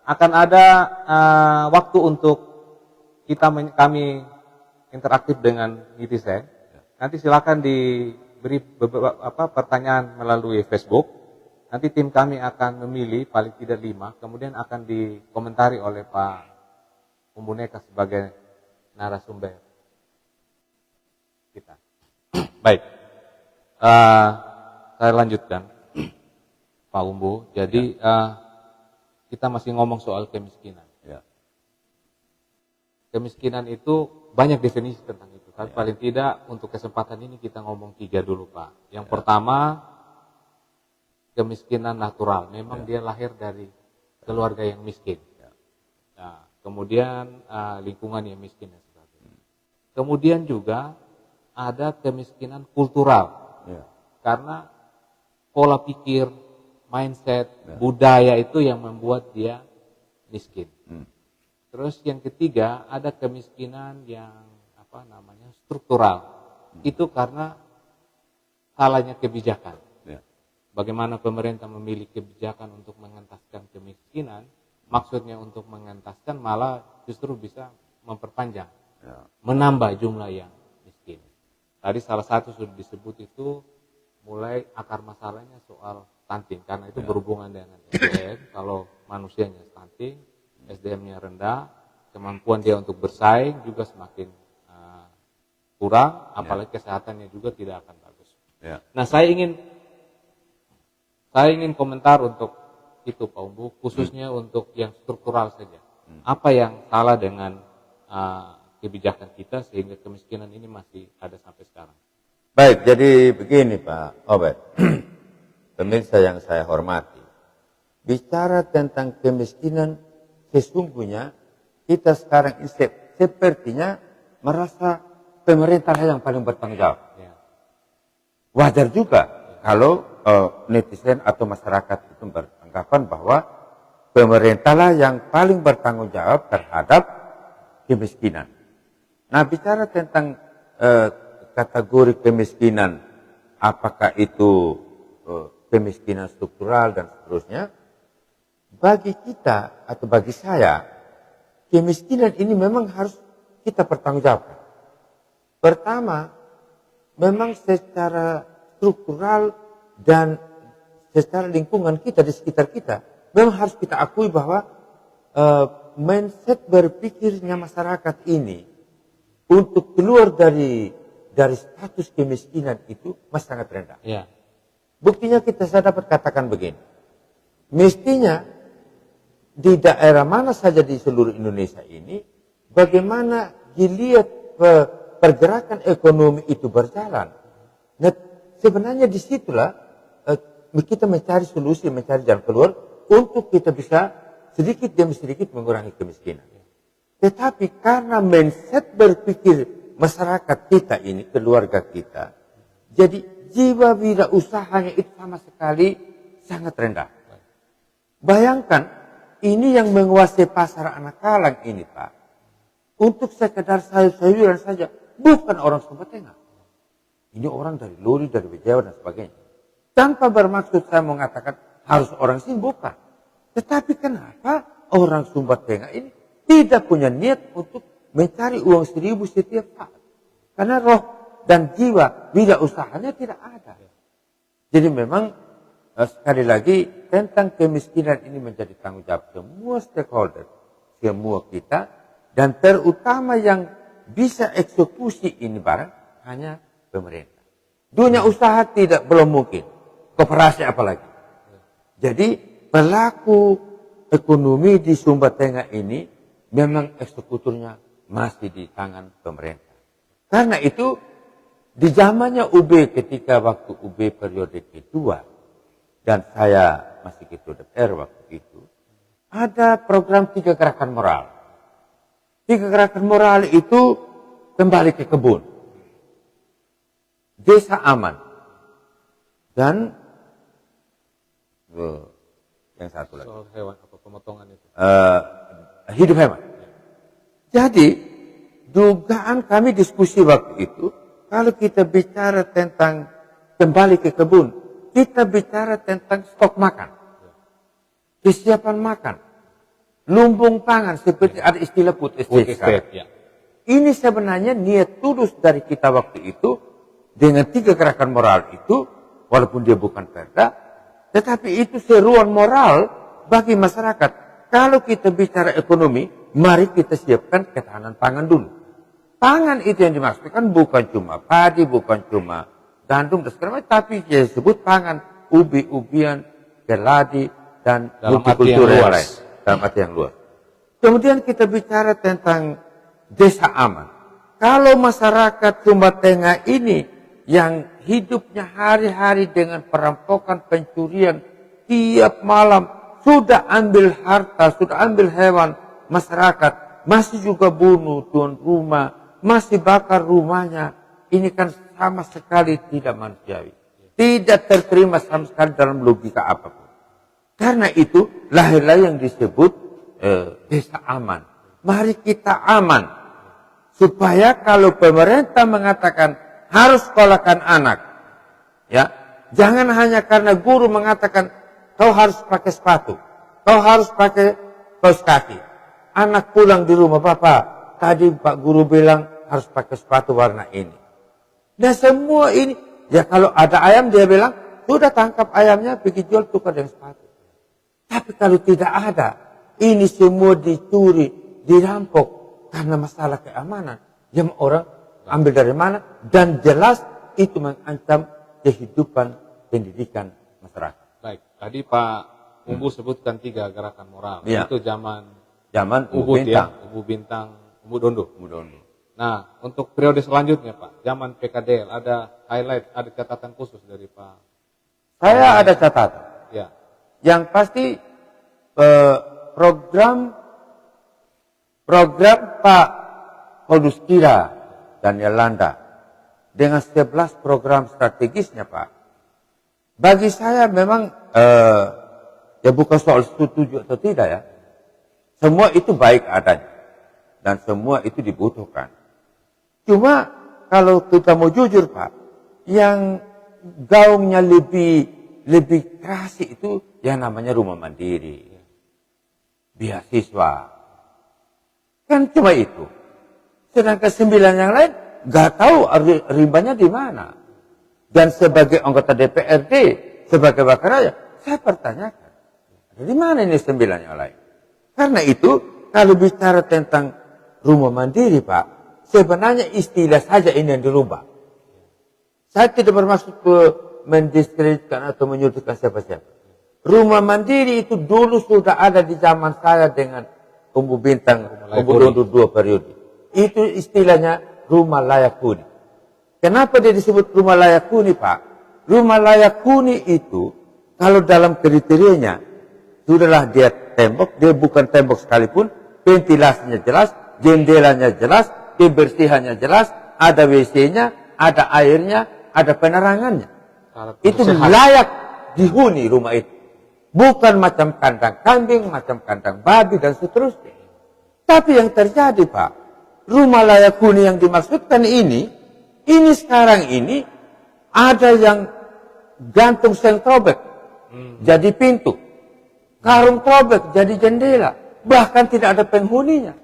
akan ada waktu untuk kami interaktif dengan netizen. Nanti silakan diberi beberapa pertanyaan melalui Facebook. Nanti tim kami akan memilih paling tidak 5, kemudian akan dikomentari oleh Pak Umbu Neka sebagai narasumber kita. Baik, saya lanjutkan Pak Umbu. Jadi kita masih ngomong soal kemiskinan. Ya. Kemiskinan itu banyak definisi tentang itu. Tapi paling tidak untuk kesempatan ini kita ngomong 3 dulu Pak. Yang pertama, kemiskinan natural. Memang dia lahir dari keluarga yang miskin. Nah, kemudian lingkungan yang miskin dan sebagainya. Kemudian juga ada kemiskinan kultural. Ya. Karena pola pikir, mindset, budaya itu yang membuat dia miskin. Terus yang ketiga ada kemiskinan yang struktural. Itu karena salahnya kebijakan. Ya. Bagaimana pemerintah memilih kebijakan untuk mengentaskan kemiskinan, maksudnya untuk mengentaskan malah justru bisa memperpanjang, menambah jumlah yang miskin. Tadi salah satu sudah disebut itu mulai akar masalahnya soal stunting, karena itu berhubungan dengan SDM. Kalau manusianya stunting, SDM-nya rendah, kemampuan dia untuk bersaing juga semakin kurang, apalagi kesehatannya juga tidak akan bagus. Ya. Nah, saya ingin komentar untuk itu Pak Umbu, khususnya untuk yang struktural saja. Apa yang salah dengan kebijakan kita sehingga kemiskinan ini masih ada sampai sekarang? Baik, jadi begini Pak Obed, pemirsa yang saya hormati. Bicara tentang kemiskinan, sesungguhnya kita sekarang sepertinya merasa pemerintah yang paling bertanggung jawab. Ya. Wajar juga kalau netizen atau masyarakat itu beranggapan bahwa pemerintahlah yang paling bertanggung jawab terhadap kemiskinan. Nah, bicara tentang kategori kemiskinan, apakah itu kemiskinan struktural dan seterusnya, bagi kita atau bagi saya, kemiskinan ini memang harus kita pertanggungjawabkan. Pertama, memang secara struktural dan secara lingkungan kita di sekitar kita, memang harus kita akui bahwa mindset berpikirnya masyarakat ini untuk keluar dari status kemiskinan itu masih sangat rendah. Ya. Buktinya saya dapat katakan begini, mestinya di daerah mana saja di seluruh Indonesia ini, bagaimana dilihat pergerakan ekonomi itu berjalan. Nah, sebenarnya disitulah kita mencari solusi, mencari jalan keluar untuk kita bisa sedikit demi sedikit mengurangi kemiskinan. Tetapi karena mindset berpikir masyarakat kita ini, keluarga kita, jadi jiwa wirausahanya itu sama sekali sangat rendah. Bayangkan, ini yang menguasai pasar anak kalang ini Pak, untuk sekedar sayur-sayuran saja, bukan orang Sumba Tengah. Ini orang dari Luri, dari Bejawa dan sebagainya. Tanpa bermaksud saya mengatakan harus orang sini, bukan. Tetapi kenapa orang Sumba Tengah ini tidak punya niat untuk mencari uang 1.000 setiap saat? Karena roh dan jiwa wirausahanya tidak ada. Jadi memang sekali lagi tentang kemiskinan ini menjadi tanggung jawab semua stakeholder, semua kita, dan terutama yang bisa eksekusi ini barang hanya pemerintah. Dunia usaha belum mungkin, koperasi apalagi. Jadi pelaku ekonomi di Sumba Tengah ini memang eksekutornya masih di tangan pemerintah. Karena itu di zamannya UB ketika waktu UB periode kedua, dan saya masih ketua DPR waktu itu, ada program 3 gerakan moral. 3 gerakan moral itu kembali ke kebun, desa aman, dan yang satu lagi Soal hewan apa pemotongan itu. hidup hewan. Jadi dugaan kami diskusi waktu itu, kalau kita bicara tentang kembali ke kebun, kita bicara tentang stok makan, kesiapan makan, lumbung pangan, seperti ada istilah food estate sekarang. Ya. Ini sebenarnya niat tulus dari kita waktu itu, dengan 3 gerakan moral itu, walaupun dia bukan perda, tetapi itu seruan moral bagi masyarakat. Kalau kita bicara ekonomi, mari kita siapkan ketahanan pangan dulu. Pangan itu yang dimaksudkan bukan cuma padi, bukan cuma gandum dan segala macam, tapi disebut pangan, ubi-ubian, keladi, dan multikultur yang lain. Dalam arti yang luas. Kemudian kita bicara tentang desa aman. Kalau masyarakat Sumba Tengah ini yang hidupnya hari-hari dengan perampokan, pencurian, tiap malam sudah ambil harta, sudah ambil hewan masyarakat, masih juga bunuh tuan rumah, masih bakar rumahnya, ini kan sama sekali tidak manusiawi. Tidak terterima sama sekali dalam logika apapun. Karena itu lahirlah yang disebut desa aman. Mari kita aman, supaya kalau pemerintah mengatakan harus sekolahkan anak, ya, jangan hanya karena guru mengatakan kau harus pakai sepatu, kau harus pakai kaos kaki. Anak pulang di rumah, Bapak, tadi Pak Guru bilang harus pakai sepatu warna ini. Dan semua ini, ya kalau ada ayam dia bilang, sudah tangkap ayamnya, pergi jual tukar dengan sepatu. Tapi kalau tidak ada, ini semua dicuri, dirampok, karena masalah keamanan. Yang orang ambil dari mana, dan jelas itu mengancam kehidupan pendidikan masyarakat. Baik, tadi Pak Umbu sebutkan 3 gerakan moral. Ya. Itu zaman Ubud ya, Ubu Bintang, Ubu Dondo. Nah, untuk periode selanjutnya Pak, zaman PKDL, ada highlight, ada catatan khusus dari Pak? Saya ada catatan. Ya. Yang pasti program Pak Paulus Kira dan Yolanda dengan 11 program strategisnya Pak. Bagi saya memang ya bukan soal setuju atau tidak ya. Semua itu baik adanya dan semua itu dibutuhkan. Cuma kalau kita mau jujur Pak, yang gaungnya lebih keras itu yang namanya rumah mandiri, beasiswa, kan cuma itu. Sedangkan 9 yang lain nggak tahu ribanya di mana. Dan sebagai anggota DPRD, sebagai wakil rakyat, saya pertanyakan, di mana ini 9 yang lain? Karena itu, kalau bicara tentang rumah mandiri Pak, sebenarnya istilah saja ini yang dirubah. Saya tidak bermaksud mendiskreditkan atau menyudutkan siapa-siapa. Rumah mandiri itu dulu sudah ada di zaman saya dengan Umbu Bintang, Umbu Dondo 2 periode. Itu istilahnya rumah layak huni. Kenapa dia disebut rumah layak huni Pak? Rumah layak huni itu, kalau dalam kriterianya, sudahlah dia tembok, dia bukan tembok sekalipun, ventilasinya jelas, jendelanya jelas, kebersihannya jelas, ada WC-nya, ada airnya, ada penerangannya. Itu layak dihuni rumah itu. Bukan macam kandang kambing, macam kandang babi dan seterusnya. Tapi yang terjadi Pak, rumah layak huni yang dimaksudkan ini sekarang ini ada yang gantung seng trobek jadi pintu, karung trobek jadi jendela, bahkan tidak ada penghuninya,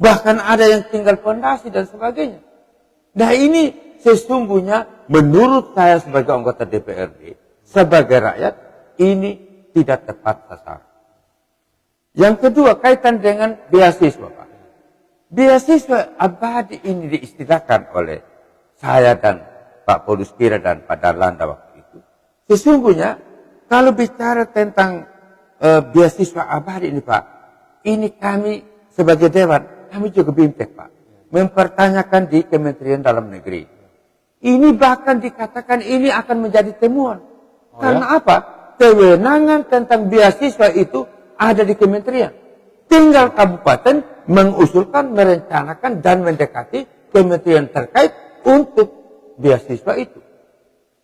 bahkan ada yang tinggal fondasi dan sebagainya. Nah ini sesungguhnya menurut saya sebagai anggota DPRD, sebagai rakyat, ini tidak tepat sasaran. Yang kedua kaitan dengan beasiswa Pak. Beasiswa abadi ini diistilahkan oleh saya dan Pak Paulus Kira dan Pak Darlanda waktu itu. Sesungguhnya kalau bicara tentang beasiswa abadi ini Pak, ini kami sebagai Dewan, kami juga bimbang Pak, mempertanyakan di Kementerian Dalam Negeri. Ini bahkan dikatakan ini akan menjadi temuan. Karena apa? kewenangan tentang beasiswa itu ada di kementerian. Tinggal kabupaten mengusulkan, merencanakan, dan mendekati kementerian terkait untuk beasiswa itu.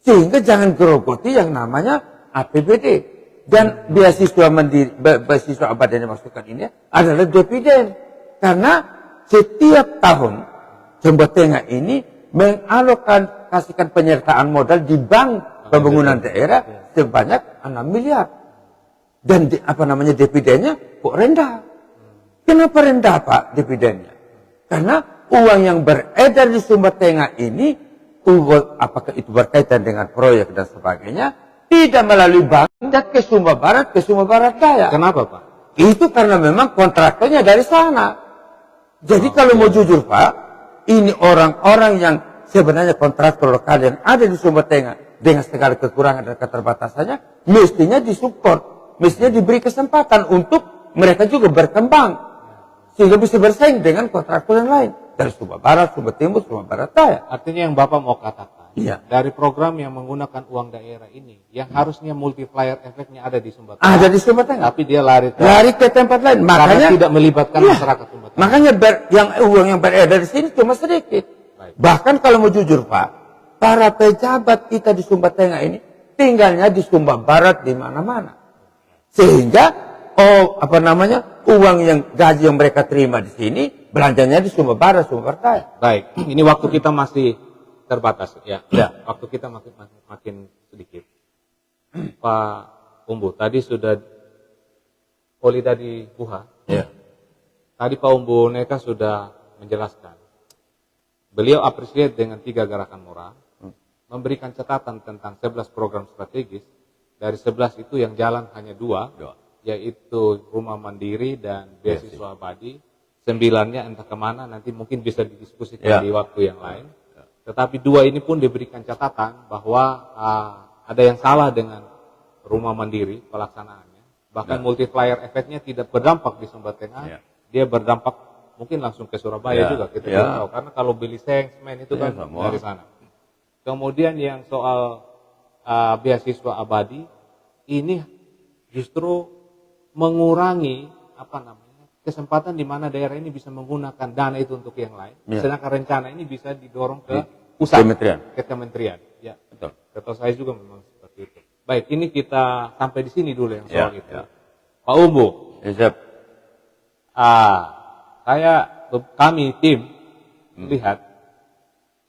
Sehingga jangan gerogoti yang namanya APBD. Dan beasiswa mandiri, beasiswa abadi yang dimaksudkan ini adalah dividen. Karena setiap tahun Sumba Tengah ini mengalokasikan penyertaan modal di bank pembangunan daerah sebanyak 6 miliar. Dan dividennya kok rendah. Kenapa rendah Pak dividennya? Karena uang yang beredar di Sumba Tengah ini, apakah itu berkaitan dengan proyek dan sebagainya, tidak melalui bank dan ke Sumba Barat Daya. Kenapa Pak? Itu karena memang kontraktornya dari sana. Jadi kalau mau jujur Pak, ini orang-orang yang sebenarnya kontraktor lokal yang ada di Sumba Tengah dengan segala kekurangan dan keterbatasannya, mestinya disupport, mestinya diberi kesempatan untuk mereka juga berkembang, sehingga bisa bersaing dengan kontraktor yang lain dari Sumba Barat, Sumba Timur, Sumba Barat Daya. Artinya yang Bapak mau katakan, iya, dari program yang menggunakan uang daerah ini, yang harusnya multiplier efeknya ada di Sumba Tengah. Ada di Sumba Tengah. Tapi dia lari ke tempat lain. Makanya tidak melibatkan masyarakat Sumba Tengah. Makanya uang yang beredar di sini cuma sedikit. Baik. Bahkan kalau mau jujur Pak, para pejabat kita di Sumba Tengah ini tinggalnya di Sumba Barat di mana-mana. Sehingga uang yang gaji yang mereka terima di sini belanjanya di Sumba Barat, Sumba Barat Daya. Baik, ini waktu kita masih terbatas ya. Waktu kita makin sedikit. Pak Umbu, tadi sudah Oli dari Buha. Ya. Tadi Pak Umbu Neka sudah menjelaskan. Beliau appreciate dengan 3 gerakan moral, memberikan catatan tentang 11 program strategis. Dari 11 itu yang jalan hanya 2, yaitu rumah mandiri dan beasiswa abadi. 9-nya entah kemana, nanti mungkin bisa didiskusikan di waktu yang lain. Tetapi 2 ini pun diberikan catatan bahwa ada yang salah dengan rumah mandiri pelaksanaannya. Bahkan multiplier efeknya tidak berdampak di Sumba Tengah, dia berdampak mungkin langsung ke Surabaya juga. Kita belum tahu, karena kalau beli semen itu kan dari sana. Kemudian yang soal beasiswa abadi, ini justru mengurangi kesempatan di mana daerah ini bisa menggunakan dana itu untuk yang lain. Sedangkan rencana ini bisa didorong ke pusat, ke kementerian. Ya, betul. Kata saya juga memang seperti itu. Baik, ini kita sampai di sini dulu yang soal itu. Pak Umbu, kami tim lihat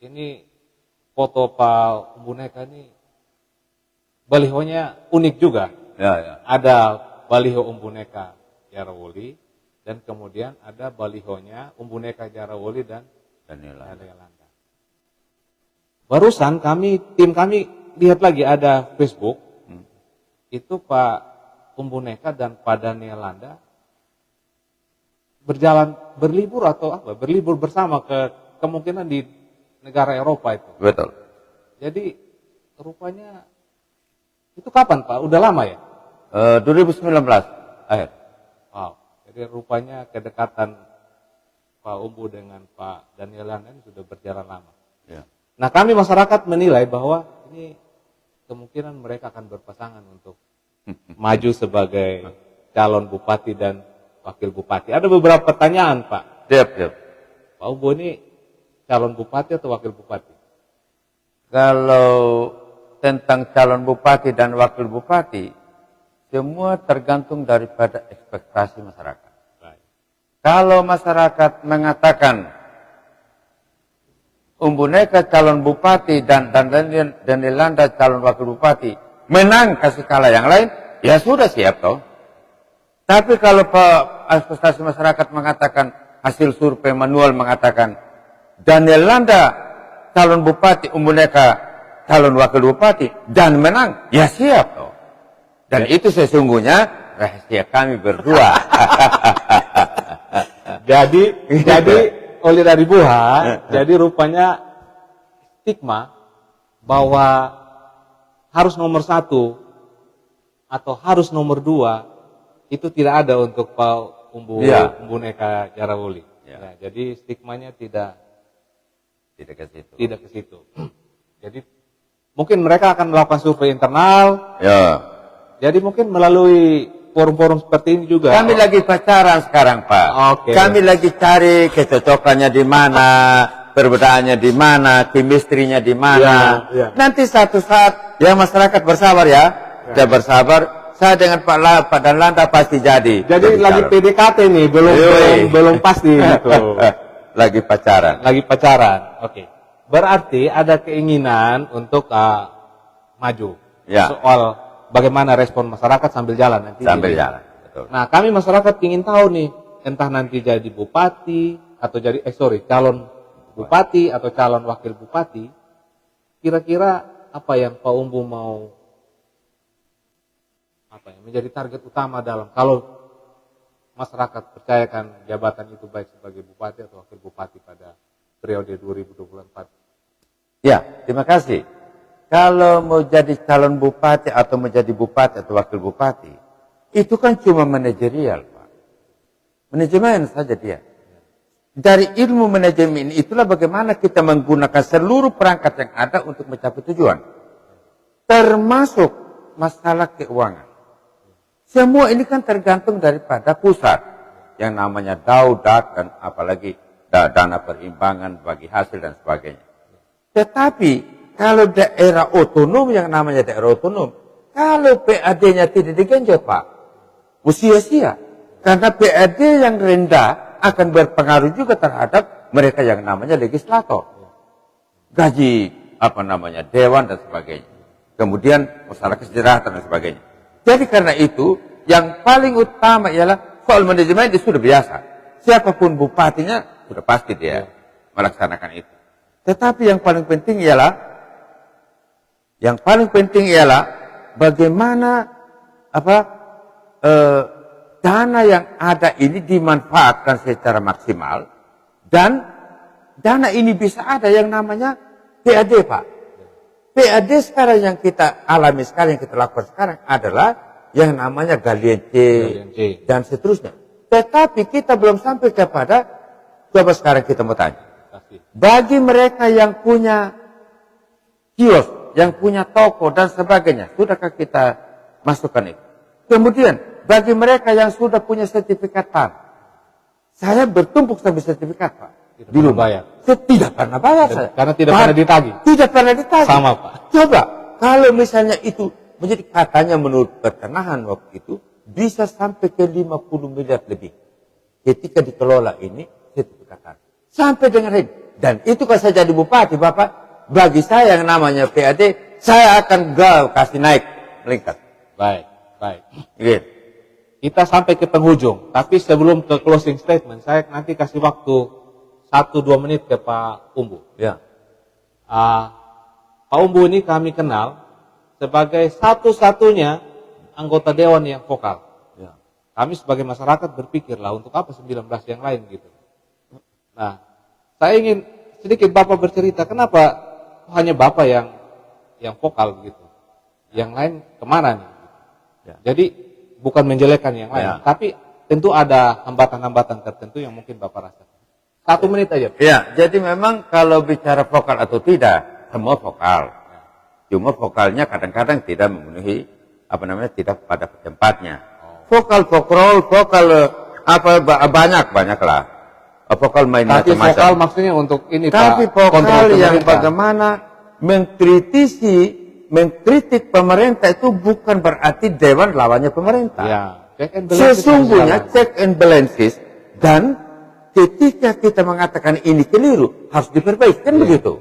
ini foto Pak Umbu Neka ini balihonya unik juga. Ada baliho Umbu Neka Jarawoli, dan kemudian ada balihonya Umbu Neka Jarawoli dan Daniel Landa. Barusan tim kami lihat lagi ada Facebook, itu Pak Umbu Neka dan Pak Daniel Landa berlibur berlibur bersama ke kemungkinan di negara Eropa itu. Betul. Jadi rupanya itu kapan Pak? Udah lama ya? 2019 akhir. Wow. Jadi rupanya kedekatan Pak Umbu dengan Pak Daniel Landa ini sudah berjalan lama. Ya. Nah, kami masyarakat menilai bahwa ini kemungkinan mereka akan berpasangan untuk maju sebagai calon bupati dan wakil bupati. Ada beberapa pertanyaan, Pak. Siap. Pak Umbu ini calon bupati atau wakil bupati? Kalau tentang calon bupati dan wakil bupati, semua tergantung daripada ekspektasi masyarakat. Baik. Kalau masyarakat mengatakan Umbu Neka calon bupati dan Daniel Landa calon wakil bupati, menang kasih kalah yang lain, ya sudah siap toh. Tapi kalau ekspektasi masyarakat mengatakan, hasil survei manual mengatakan Daniel Landa calon bupati, Umbu Neka calon wakil bupati, dan menang, ya siap toh. Dan itu sesungguhnya rahasia kami berdua. Jadi oleh dari Buha, jadi rupanya stigma bahwa harus nomor 1 atau harus nomor 2 itu tidak ada untuk Pak Umbu Neka Jarawoli. Ya, jadi stigmanya tidak ke situ. Jadi mungkin mereka akan melakukan survei internal. Jadi mungkin melalui forum-forum seperti ini juga. Kami lagi pacaran sekarang, Pak. Oke. Kami lagi cari kecocokannya di mana, perbedaannya di mana, chemistry-nya di mana. Ya, ya. Nanti satu saat ya masyarakat bersabar ya. Saya bersabar. Saya dengan Pak Dan Landa pasti jadi. Jadi lagi calon. PDKT nih, belum pasti gitu. Lagi pacaran. Lagi pacaran. Oke. Berarti ada keinginan untuk maju. Ya. Soal bagaimana respon masyarakat sambil jalan nanti. Sambil jalan. Betul. Nah, kami masyarakat ingin tahu nih, entah nanti jadi bupati atau jadi calon bupati atau calon wakil bupati, kira-kira apa yang Pak Umbu mau menjadi target utama dalam kalau masyarakat percayakan jabatan itu baik sebagai bupati atau wakil bupati pada periode 2024. Ya, terima kasih. Kalau mau jadi calon bupati atau menjadi bupati atau wakil bupati, itu kan cuma manajerial, Pak. Manajemen saja dia. Dari ilmu manajemen itulah bagaimana kita menggunakan seluruh perangkat yang ada untuk mencapai tujuan. Termasuk masalah keuangan. Semua ini kan tergantung daripada pusat. Yang namanya DAUDAK dan apalagi dana perimbangan bagi hasil dan sebagainya. Tetapi kalau daerah otonom yang namanya daerah otonom, kalau PAD-nya tidak digenjot, Pak, sia-sia. Karena PAD yang rendah akan berpengaruh juga terhadap mereka yang namanya legislator. Gaji, dewan dan sebagainya. Kemudian masalah kesejahteraan dan sebagainya. Jadi karena itu, yang paling utama ialah soal manajemen itu sudah biasa. Siapapun bupatinya, sudah pasti dia melaksanakan itu. Tetapi yang paling penting ialah bagaimana dana yang ada ini dimanfaatkan secara maksimal dan dana ini bisa ada yang namanya PAD, Pak. PAD sekarang yang kita alami sekarang, yang kita lakukan sekarang adalah yang namanya galian C dan seterusnya. Tetapi kita belum sampai kepada, coba sekarang kita mau tanya. Bagi mereka yang punya kios, yang punya toko dan sebagainya, sudahkah kita masukkan itu? Kemudian, bagi mereka yang sudah punya sertifikat PAN, saya bertumpuk sampai sertifikat, Pak. Belum bayar. Tidak pernah bayar saya. Karena tidak pernah ditagih. Tidak pernah ditagih. Sama, Pak. Coba, kalau misalnya itu menjadi katanya menurut pertengahan waktu itu, bisa sampai ke 50 miliar lebih. Ketika dikelola ini, sertifikat. Sampai dengan ini. Dan itu kalau saya jadi bupati, Bapak, bagi saya yang namanya PAD, saya akan kasih naik, melingkar. Baik. Gitu. Kita sampai ke penghujung. Tapi sebelum ke closing statement, saya nanti kasih waktu 1-2 menit ke Pak Umbu. Ya. Pak Umbu ini kami kenal sebagai satu-satunya anggota dewan yang vokal. Ya. Kami sebagai masyarakat berpikirlah untuk apa 19 yang lain gitu. Nah, saya ingin sedikit Bapak bercerita kenapa hanya Bapak yang vokal begitu. Yang lain kemana nih? Ya. Jadi bukan menjelekkan yang lain, tapi tentu ada hambatan-hambatan tertentu yang mungkin Bapak rasakan. 1 menit aja. Ya, jadi memang kalau bicara vokal atau tidak, semua vokal. Cuma vokalnya kadang-kadang tidak memenuhi tidak pada tempatnya. Vokal banyaklah. Vokal main tapi macam-macam. Vokal maksudnya untuk ini tapi Pak. Tapi vokal yang bagaimana mengkritik pemerintah itu bukan berarti dewan lawannya pemerintah. Ya, sesungguhnya check and balances dan ketika kita mengatakan ini keliru harus diperbaiki kan begitu.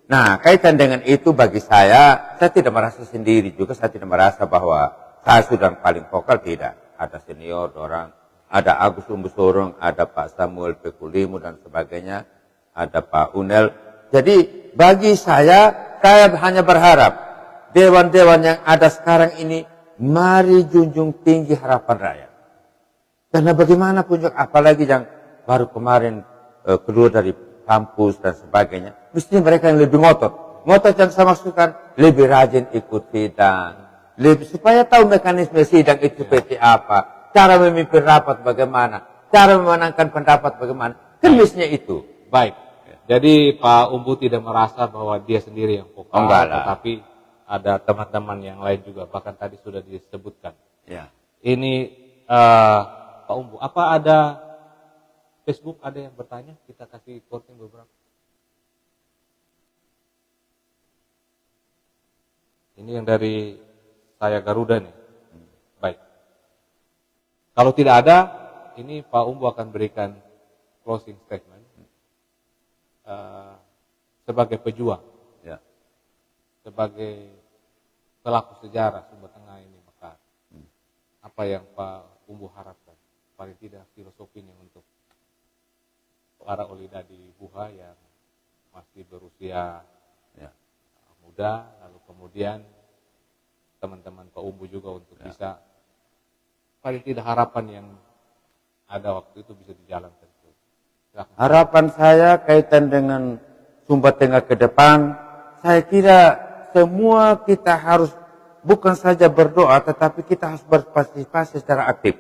Nah, kaitan dengan itu bagi saya tidak merasa sendiri juga, saya tidak merasa bahwa saya sudah paling vokal, tidak. Ada senior orang, ada Agus Umbusorong, ada Pak Samuel Pekulimu dan sebagainya, ada Pak Unel. Jadi bagi saya hanya berharap dewan-dewan yang ada sekarang ini mari junjung tinggi harapan rakyat. Karena bagaimanapun juga, apalagi yang baru kemarin keluar dari kampus dan sebagainya, mestinya mereka yang lebih ngotot. Ngotot yang saya maksudkan, lebih rajin ikut sidang, supaya tahu mekanisme sidang itu seperti apa, cara memimpin rapat bagaimana, cara memenangkan pendapat bagaimana, kan mestinya itu. Baik, jadi Pak Umbu tidak merasa bahwa dia sendiri yang vokal, tetapi ada teman-teman yang lain juga, bahkan tadi sudah disebutkan. Ya. Ini Pak Umbu, apa ada Facebook ada yang bertanya? Kita kasih voting beberapa. Ini yang dari saya Garuda nih. Baik. Kalau tidak ada, ini Pak Umbu akan berikan closing statement sebagai pejuang, Ya. sebagai pelaku sejarah Sumba Tengah ini Mekar. Apa yang Pak Umbu harapkan? Paling tidak filosofinya untuk para Olida di Buha yang masih berusia muda, lalu kemudian teman-teman Pak Umbu juga untuk bisa paling tidak harapan yang ada waktu itu bisa dijalankan. Silahkan. Harapan saya kaitan dengan Sumba Tengah ke depan, saya kira semua kita harus bukan saja berdoa, tetapi kita harus berpartisipasi secara aktif.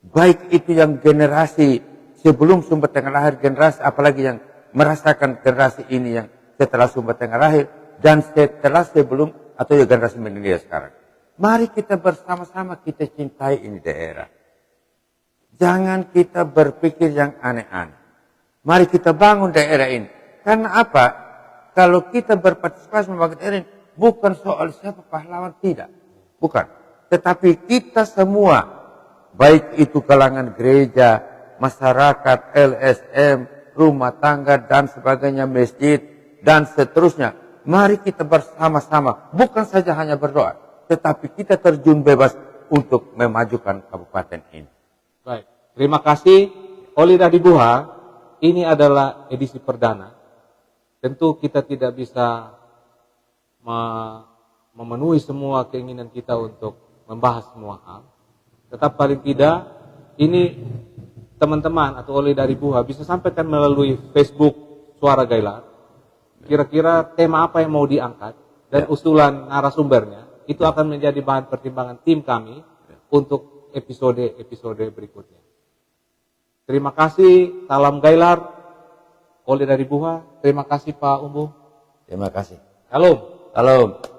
Baik itu yang generasi sebelum Sumba Tengah lahir, generasi apalagi yang merasakan generasi ini yang setelah Sumba Tengah lahir, dan setelah sebelum atau ya generasi milenial sekarang. Mari kita bersama-sama kita cintai ini daerah. Jangan kita berpikir yang aneh-aneh. Mari kita bangun daerah ini. Karena apa? Kalau kita berpartisipasi membangun daerah ini, bukan soal siapa pahlawan, tidak. Bukan. Tetapi kita semua, baik itu kalangan gereja, masyarakat, LSM, rumah tangga, dan sebagainya, masjid, dan seterusnya. Mari kita bersama-sama, bukan saja hanya berdoa, tetapi kita terjun bebas untuk memajukan kabupaten ini. Baik, terima kasih Olida di Buha. Ini adalah edisi perdana. Tentu kita tidak bisa memenuhi semua keinginan kita untuk membahas semua hal. Tetap paling tidak, ini teman-teman atau Olida di Buha bisa sampaikan melalui Facebook Suara Gailar. Kira-kira tema apa yang mau diangkat dan usulan narasumbernya itu akan menjadi bahan pertimbangan tim kami untuk episode-episode berikutnya. Terima kasih, salam Gailar, Olida di Buha. Terima kasih Pak Umbu. Terima kasih. Salam. Salam.